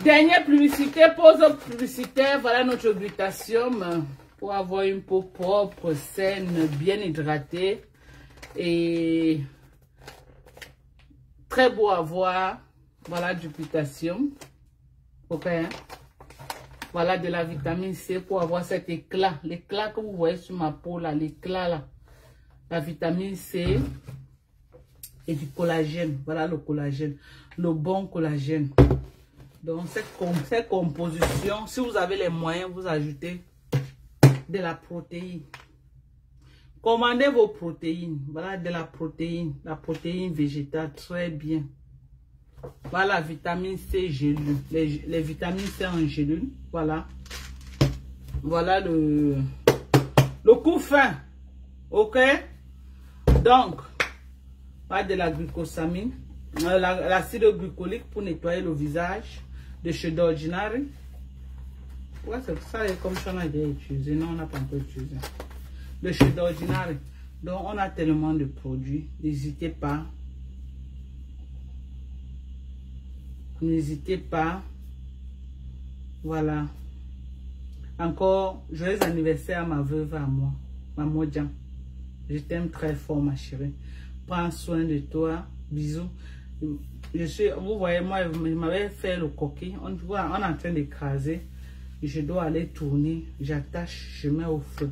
dernière publicité, pause publicitaire, voilà notre glutathium pour avoir une peau propre, saine, bien hydratée et très beau à voir. Voilà du glutathium. Ok, hein? Voilà de la vitamine C pour avoir cet éclat. L'éclat que vous voyez sur ma peau là, l'éclat là. La vitamine C et du collagène. Voilà le collagène. Le bon collagène. Donc cette composition, si vous avez les moyens, vous ajoutez de la protéine. Commandez vos protéines. Voilà de la protéine végétale, très bien. Voilà la vitamine C gélule. Les vitamines C en gélule. Voilà. Voilà le coup fin. Ok. Donc, pas de la glucosamine. L'acide glycolique pour nettoyer le visage. De chez D'Ordinary. Ouais, c'est ça comme ça on a déjà utilisé. Non, on n'a pas encore utilisé. De chez D'Ordinary. Donc, on a tellement de produits. N'hésitez pas. N'hésitez pas. Voilà. Encore, joyeux anniversaire à ma veuve, à moi. Maman Djan. Je t'aime très fort, ma chérie. Prends soin de toi. Bisous. Vous voyez, moi, je m'avais fait le coquille. On est en train d'écraser. Je dois aller tourner. J'attache, je mets au feu.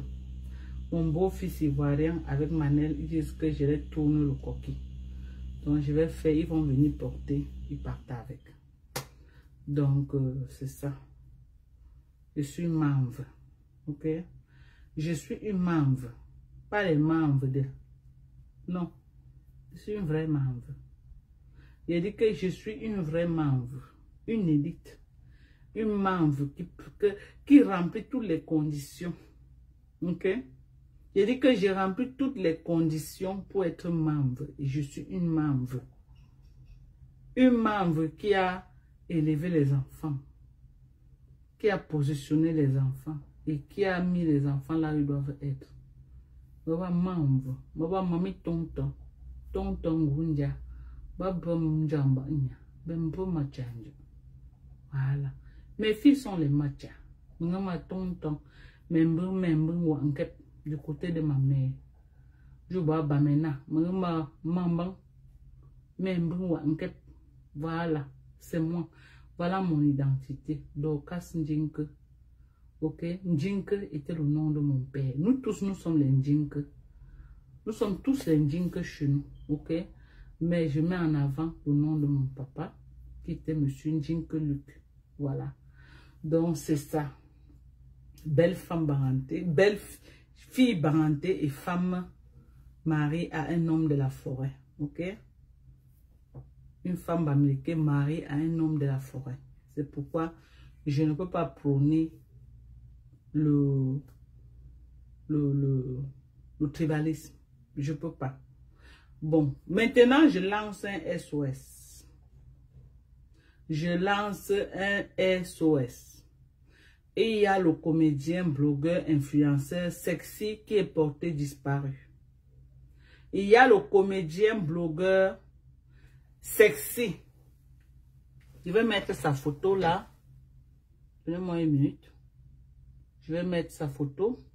Mon beau-fils ivoirien avec Manel, ils disent que je vais tourner le coquille. Donc, je vais faire, ils vont venir porter. Ils partent avec. Donc, c'est ça. Je suis manve. Ok? Je suis une manve. Pas les manves de... Non. Je suis une vraie manve. Il dit que je suis une vraie manve. Une élite. Une manve qui remplit toutes les conditions. Ok? Il dit que j'ai rempli toutes les conditions pour être manve. Et je suis une manve. Une manve qui a élevé les enfants. Qui a positionné les enfants. Et qui a mis les enfants là où ils doivent être. Baba manve. Baba mami tonton. Tonton gunja. Baba mjamba nya. Bembo machanjo. Voilà. Mes filles sont les machas. Mama tonton. Membre wankep. Du côté de ma mère. Je vois bamena. Mama mamban. Membre wankep. Voilà. C'est moi. Voilà mon identité. Dorcas Ndjinke. Ok. Ndjinke était le nom de mon père. Nous tous, nous sommes les Ndjinke. Nous sommes tous les Ndjinke chez nous. Ok. Mais je mets en avant le nom de mon papa. Qui était monsieur Ndjinke Luc. Voilà. Donc c'est ça. Belle femme barantée. Belle fille barantée et femme mariée à un homme de la forêt. Ok. Une femme américaine mariée à un homme de la forêt. C'est pourquoi je ne peux pas prôner le tribalisme. Je ne peux pas. Bon, maintenant je lance un SOS. Je lance un SOS. Et il y a le comédien, blogueur, influenceur sexy qui est porté disparu. Il y a le comédien, blogueur sexy. Je vais mettre sa photo là. Donnez-moi une minute. Je vais mettre sa photo.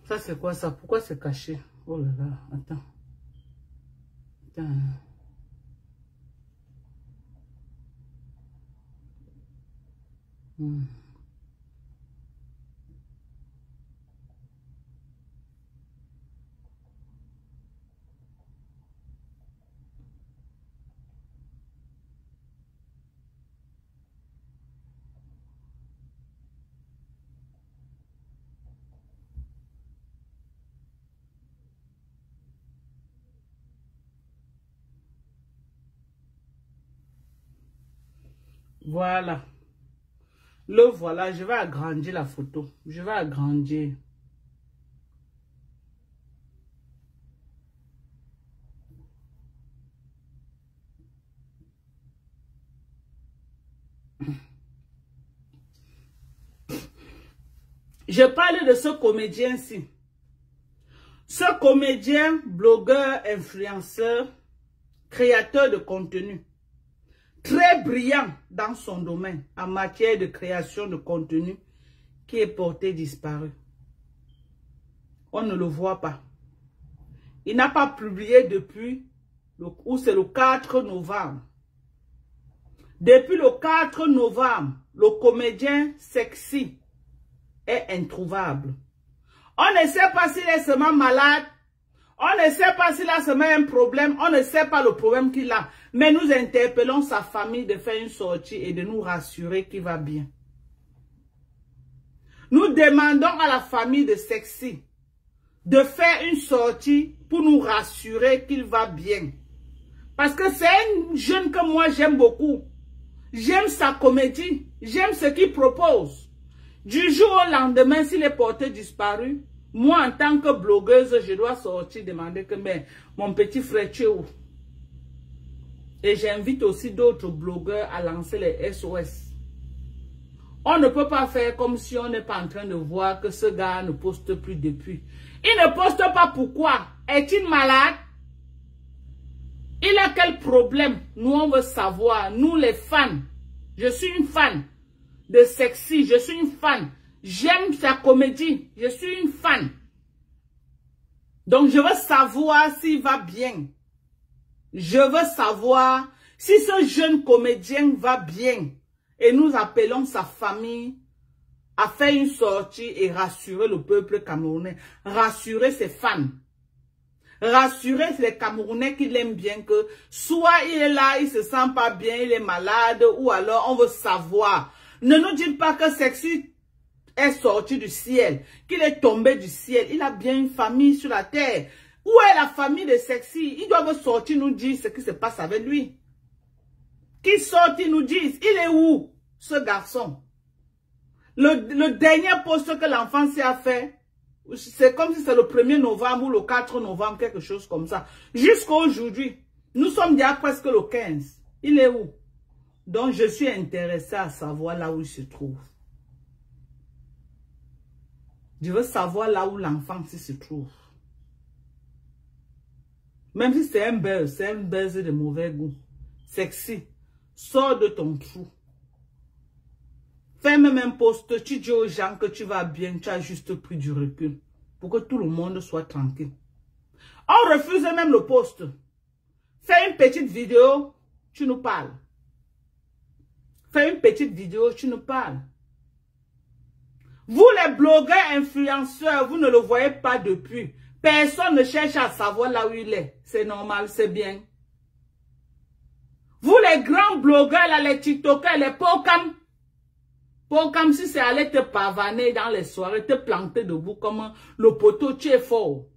Ça c'est quoi ça? Pourquoi c'est caché? Oh là là, attends. Attends. Voilà. Le voilà. Je vais agrandir la photo. Je vais agrandir. Je parle de ce comédien-ci. Ce comédien, blogueur, influenceur, créateur de contenu. Très brillant dans son domaine en matière de création de contenu qui est porté disparu. On ne le voit pas. Il n'a pas publié depuis, c'est le 4 novembre. Depuis le 4 novembre, le comédien sexy est introuvable. On ne sait pas s'il est seulement malade. On ne sait pas s'il a seulement un problème. On ne sait pas le problème qu'il a. Mais nous interpellons sa famille de faire une sortie et de nous rassurer qu'il va bien. Nous demandons à la famille de Sexy de faire une sortie pour nous rassurer qu'il va bien. Parce que c'est un jeune que moi j'aime beaucoup. J'aime sa comédie. J'aime ce qu'il propose. Du jour au lendemain, s'il est porté disparu, moi en tant que blogueuse, je dois sortir demander que mais, mon petit frère, tu es où? Et j'invite aussi d'autres blogueurs à lancer les SOS. On ne peut pas faire comme si on n'est pas en train de voir que ce gars ne poste plus depuis. Il ne poste pas pourquoi? Est-il malade? Il a quel problème? Nous, on veut savoir. Nous, les fans. Je suis une fan de Sexy. Je suis une fan. J'aime sa comédie. Je suis une fan. Donc, je veux savoir s'il va bien. Je veux savoir si ce jeune comédien va bien. Et nous appelons sa famille à faire une sortie et rassurer le peuple camerounais. Rassurer ses fans. Rassurer les Camerounais qui l'aiment bien que soit il est là, il se sent pas bien, il est malade ou alors on veut savoir. Ne nous dites pas que Sexy est sorti du ciel, qu'il est tombé du ciel. Il a bien une famille sur la terre. Où est la famille de Sexy? Ils doivent sortir nous dire ce qui se passe avec lui. Qu'ils sortent, ils nous disent, il est où ce garçon? Le dernier poste que l'enfant s'y a fait, c'est comme si c'est le 1er novembre ou le 4 novembre, quelque chose comme ça. Jusqu'à aujourd'hui, nous sommes déjà presque le 15. Il est où? Donc, je suis intéressée à savoir là où il se trouve. Je veux savoir là où l'enfant se trouve. Même si c'est un buzz de mauvais goût. Sexy, sors de ton trou. Fais même un post, tu dis aux gens que tu vas bien, tu as juste pris du recul. Pour que tout le monde soit tranquille. On refuse même le post. Fais une petite vidéo, tu nous parles. Fais une petite vidéo, tu nous parles. Vous les blogueurs influenceurs, vous ne le voyez pas depuis. Personne ne cherche à savoir là où il est. C'est normal, c'est bien. Vous les grands blogueurs, là, les TikTokers, les Pokam. Pokam, si c'est aller te pavaner dans les soirées, te planter debout comme le poteau, tu es fort.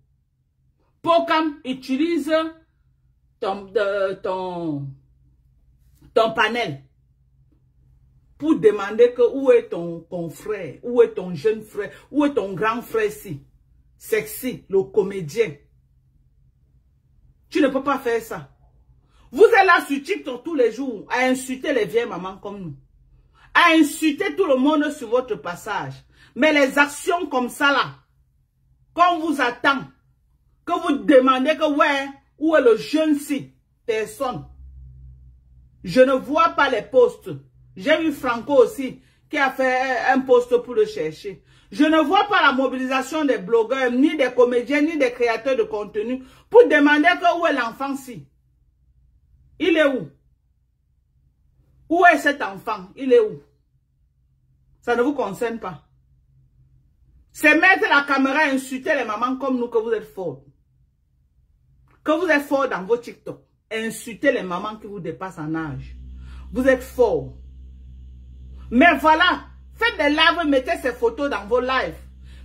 Pokam, utilise ton panel pour demander que où est ton frère, où est ton jeune frère, où est ton grand frère si. Sexy, le comédien. Tu ne peux pas faire ça. Vous êtes là sur TikTok tous les jours à insulter les vieilles mamans comme nous. À insulter tout le monde sur votre passage. Mais les actions comme ça là, qu'on vous attend, que vous demandez que ouais, où est le jeune si, personne. Je ne vois pas les posts. J'ai vu Franco aussi qui a fait un post pour le chercher. Je ne vois pas la mobilisation des blogueurs, ni des comédiens, ni des créateurs de contenu pour demander que où est l'enfant si. Il est où? Où est cet enfant? Il est où? Ça ne vous concerne pas. C'est mettre la caméra et insulter les mamans comme nous que vous êtes forts. Que vous êtes forts dans vos TikTok. Insulter les mamans qui vous dépassent en âge. Vous êtes forts. Mais voilà, faites des lives, mettez ces photos dans vos lives.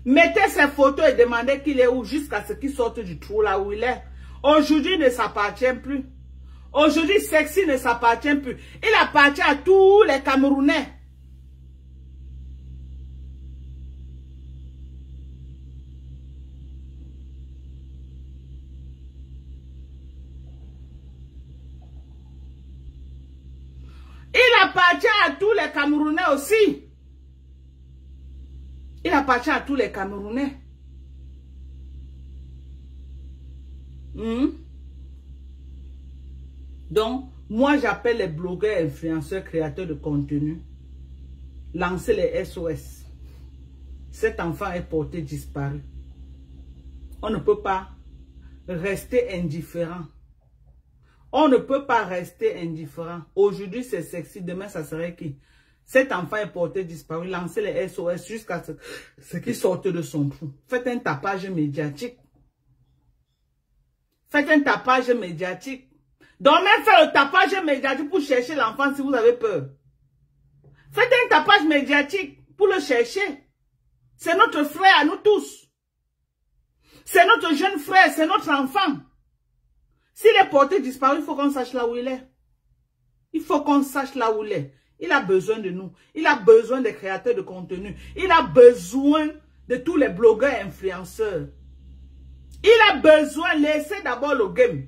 Mettez ces photos et demandez qu'il est où jusqu'à ce qu'il sorte du trou là où il est. Aujourd'hui, il ne s'appartient plus. Aujourd'hui, Sexy ne s'appartient plus. Il appartient à tous les Camerounais. Il appartient à tous les Camerounais aussi. Il appartient à tous les Camerounais. Donc, moi, j'appelle les blogueurs, influenceurs, créateurs de contenu. Lancez les SOS. Cet enfant est porté disparu. On ne peut pas rester indifférent. On ne peut pas rester indifférent. Aujourd'hui, c'est Sexy. Demain, ça serait qui? Cet enfant est porté disparu. Lancez les SOS jusqu'à ce qu'il sorte de son trou. Faites un tapage médiatique. Faites un tapage médiatique. Donc, même faire le tapage médiatique pour chercher l'enfant si vous avez peur. Faites un tapage médiatique pour le chercher. C'est notre frère à nous tous. C'est notre jeune frère, c'est notre enfant. S'il est porté disparu, il faut qu'on sache là où il est. Il faut qu'on sache là où il est. Il a besoin de nous. Il a besoin des créateurs de contenu. Il a besoin de tous les blogueurs influenceurs. Il a besoin, laissez d'abord le game.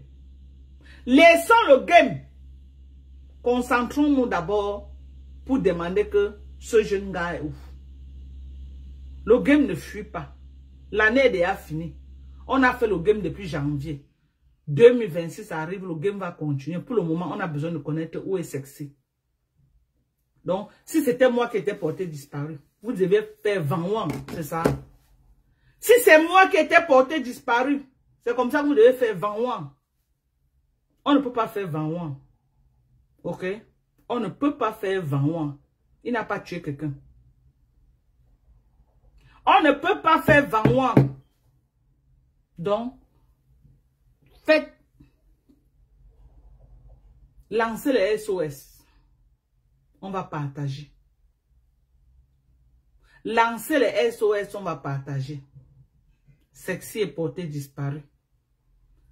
Laissons le game. Concentrons-nous d'abord pour demander que ce jeune gars est où. Le game ne fuit pas. L'année est déjà finie. On a fait le game depuis janvier. 2026 arrive, le game va continuer. Pour le moment, on a besoin de connaître où est Sexy. Donc, si c'était moi qui étais porté disparu, vous devez faire 20 ans, c'est ça. Si c'est moi qui étais porté disparu, c'est comme ça que vous devez faire 20 ans. On ne peut pas faire 20 ans. Ok? On ne peut pas faire 20 ans. Il n'a pas tué quelqu'un. On ne peut pas faire 20 ans. Donc, faites, lancez les SOS. On va partager. Lancez les SOS, on va partager. Sexy est porté disparu.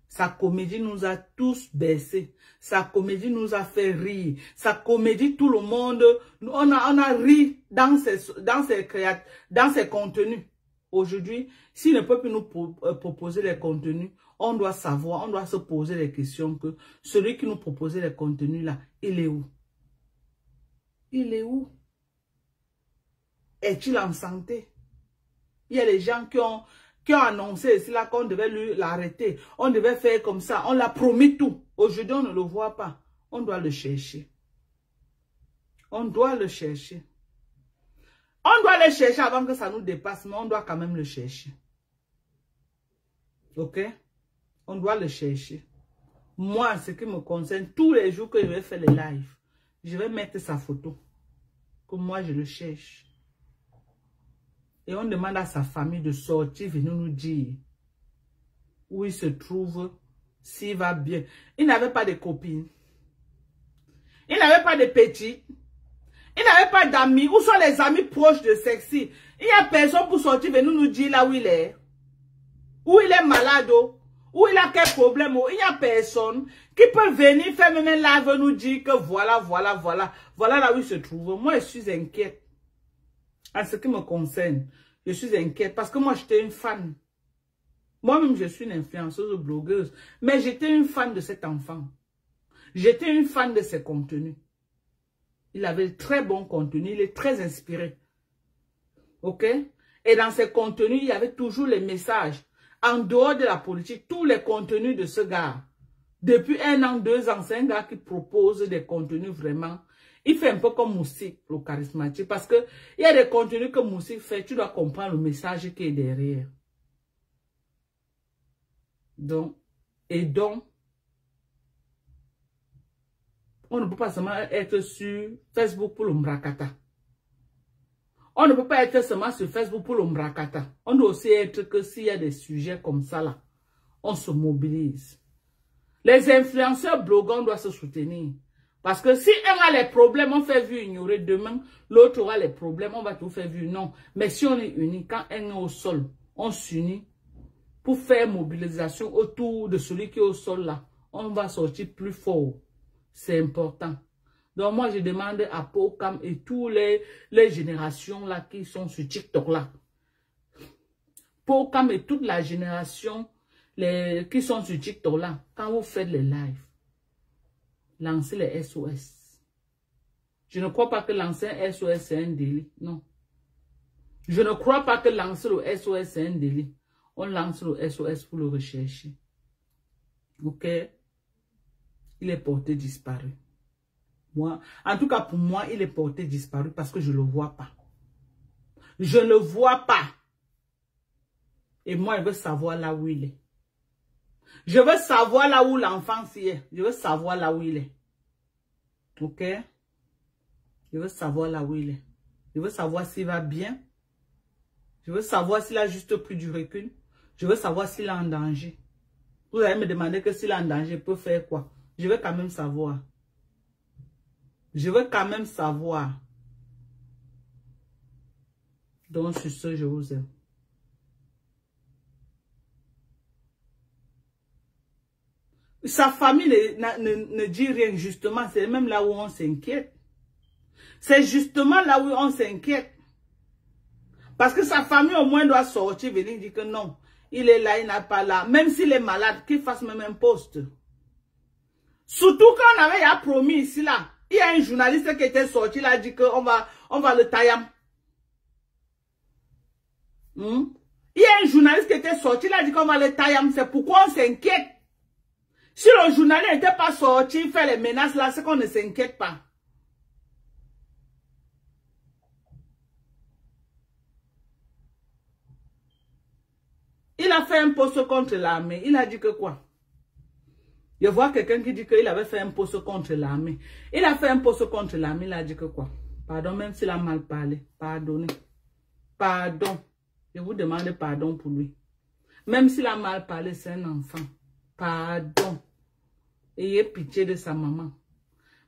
Sa comédie nous a tous baissés. Sa comédie nous a fait rire. Sa comédie, tout le monde, on a ri dans ses contenus. Aujourd'hui, s'il ne peut plus nous proposer les contenus, on doit savoir, on doit se poser les questions que celui qui nous proposait les contenus là, il est où? Il est où? Est-il en santé? Il y a des gens qui ont annoncé là qu'on devait l'arrêter. On devait faire comme ça. On l'a promis tout. Aujourd'hui, on ne le voit pas. On doit le chercher. On doit le chercher. On doit le chercher avant que ça nous dépasse, mais on doit quand même le chercher. Ok? On doit le chercher. Moi, ce qui me concerne, tous les jours que je vais faire les lives, je vais mettre sa photo. Que moi, je le cherche. Et on demande à sa famille de sortir, venir nous dire où il se trouve, s'il va bien. Il n'avait pas de copines. Il n'avait pas de petits. Il n'avait pas d'amis. Où sont les amis proches de Sexy? Il n'y a personne pour sortir, venir nous dire là où il est. Où il est malade, où il a quel problème. Il n'y a personne qui peut venir faire même un live nous dire que voilà là où il se trouve. Moi, je suis inquiète. En ce qui me concerne, je suis inquiète parce que moi, j'étais une fan. Moi-même, je suis une influenceuse ou blogueuse, mais j'étais une fan de cet enfant. J'étais une fan de ses contenus. Il avait de très bons contenus, il est très inspiré. Ok? Et dans ses contenus, il y avait toujours les messages. En dehors de la politique, tous les contenus de ce gars. Depuis 1 an, 2 ans, c'est un gars qui propose des contenus vraiment. Il fait un peu comme Moussik, le charismatique. Parce que il y a des contenus que Moussik fait, tu dois comprendre le message qui est derrière. Donc, on ne peut pas seulement être sur Facebook pour le mrakata. On ne peut pas être seulement sur Facebook pour le mrakata. On doit aussi être que s'il y a des sujets comme ça là, on se mobilise. Les influenceurs blogueurs doivent se soutenir. Parce que si un a les problèmes, on fait vu ignorer. Demain, l'autre aura les problèmes, on va tout faire vu. Non. Mais si on est unis, quand un est au sol, on s'unit pour faire mobilisation autour de celui qui est au sol là. On va sortir plus fort. C'est important. Donc moi, je demande à Pocam et toutes les générations là qui sont sur TikTok là. Pocam et toute la génération qui sont sur TikTok là, quand vous faites les lives, lancez les SOS. Je ne crois pas que lancer un SOS c'est un délit. Non. Je ne crois pas que lancer le SOS c'est un délit. On lance le SOS pour le rechercher. Ok? Il est porté disparu. Moi, en tout cas, pour moi, il est porté disparu parce que je ne le vois pas. Je ne le vois pas. Et moi, je veux savoir là où il est. Je veux savoir là où l'enfant est. Je veux savoir là où il est. Ok? Je veux savoir là où il est. Je veux savoir s'il va bien. Je veux savoir s'il a juste pris du recul. Je veux savoir s'il est en danger. Vous allez me demander que s'il est en danger, il peut faire quoi? Je veux quand même savoir. Je veux quand même savoir. Donc, sur ce, je vous aime. Sa famille ne dit rien, justement. C'est même là où on s'inquiète. C'est justement là où on s'inquiète. Parce que sa famille, au moins, doit sortir, venir dire que non. Il est là, il n'est pas là. Même s'il est malade, qu'il fasse même un poste. Surtout quand on avait promis ici, là. Il y a un journaliste qui était sorti, il a dit qu'on va le tailler. Il y a un journaliste qui était sorti, il a dit qu'on va le tailler. C'est pourquoi on s'inquiète. Si le journaliste n'était pas sorti, faire les menaces là, c'est qu'on ne s'inquiète pas. Il a fait un poste contre l'armée. Il a dit que quoi? Je vois quelqu'un qui dit qu'il avait fait un poste contre l'armée. Il a fait un poste contre l'armée. Il a dit que quoi? Pardon, même s'il a mal parlé. Pardonnez. Pardon. Je vous demande pardon pour lui. Même s'il a mal parlé, c'est un enfant. Pardon. Ayez pitié de sa maman.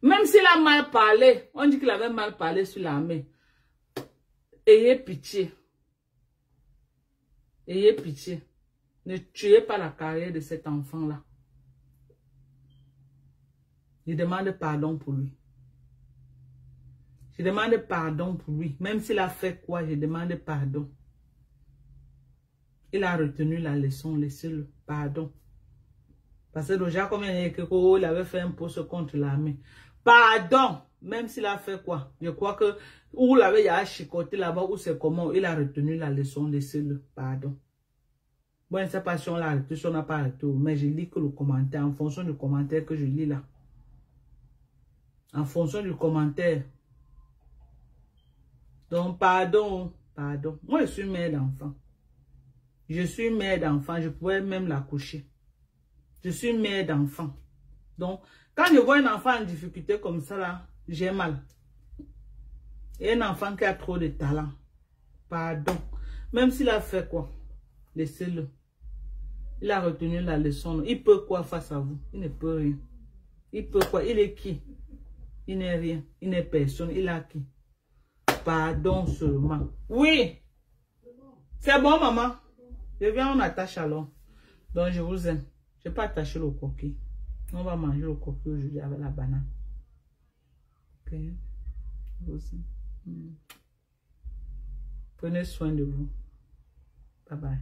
Même s'il a mal parlé, on dit qu'il avait mal parlé sur l'armée. Ayez pitié. Ayez pitié. Ne tuez pas la carrière de cet enfant-là. Je demande pardon pour lui. Je demande pardon pour lui. Même s'il a fait quoi, je demande pardon. Il a retenu la leçon, laissez-le. Pardon. Parce que déjà, comme il avait fait un poste contre l'armée. Pardon. Même s'il a fait quoi. Je crois que, où il avait chicoté là-bas, ou c'est comment, il a retenu la leçon, laissez-le. Pardon. Bon, je ne sais pas si on l'a arrêté, si on n'a pas arrêté, mais je lis que le commentaire, en fonction du commentaire que je lis là. En fonction du commentaire. Donc, pardon, pardon. Moi, je suis mère d'enfant. Je suis mère d'enfant. Je pourrais même l'accoucher. Je suis mère d'enfant. Donc, quand je vois un enfant en difficulté comme ça, là, j'ai mal. Et un enfant qui a trop de talent. Pardon. Même s'il a fait quoi? Laissez-le. Il a retenu la leçon. Il peut quoi face à vous? Il ne peut rien. Il peut quoi? Il est qui? Il n'est rien. Il n'est personne. Il a qui? Pardon seulement. Oui. C'est bon, maman. Je viens, on attache alors. Donc, je vous aime. Je n'ai pas attaché le coquille. On va manger le coquille aujourd'hui avec la banane. Ok. Je vous aime. Prenez soin de vous. Bye bye.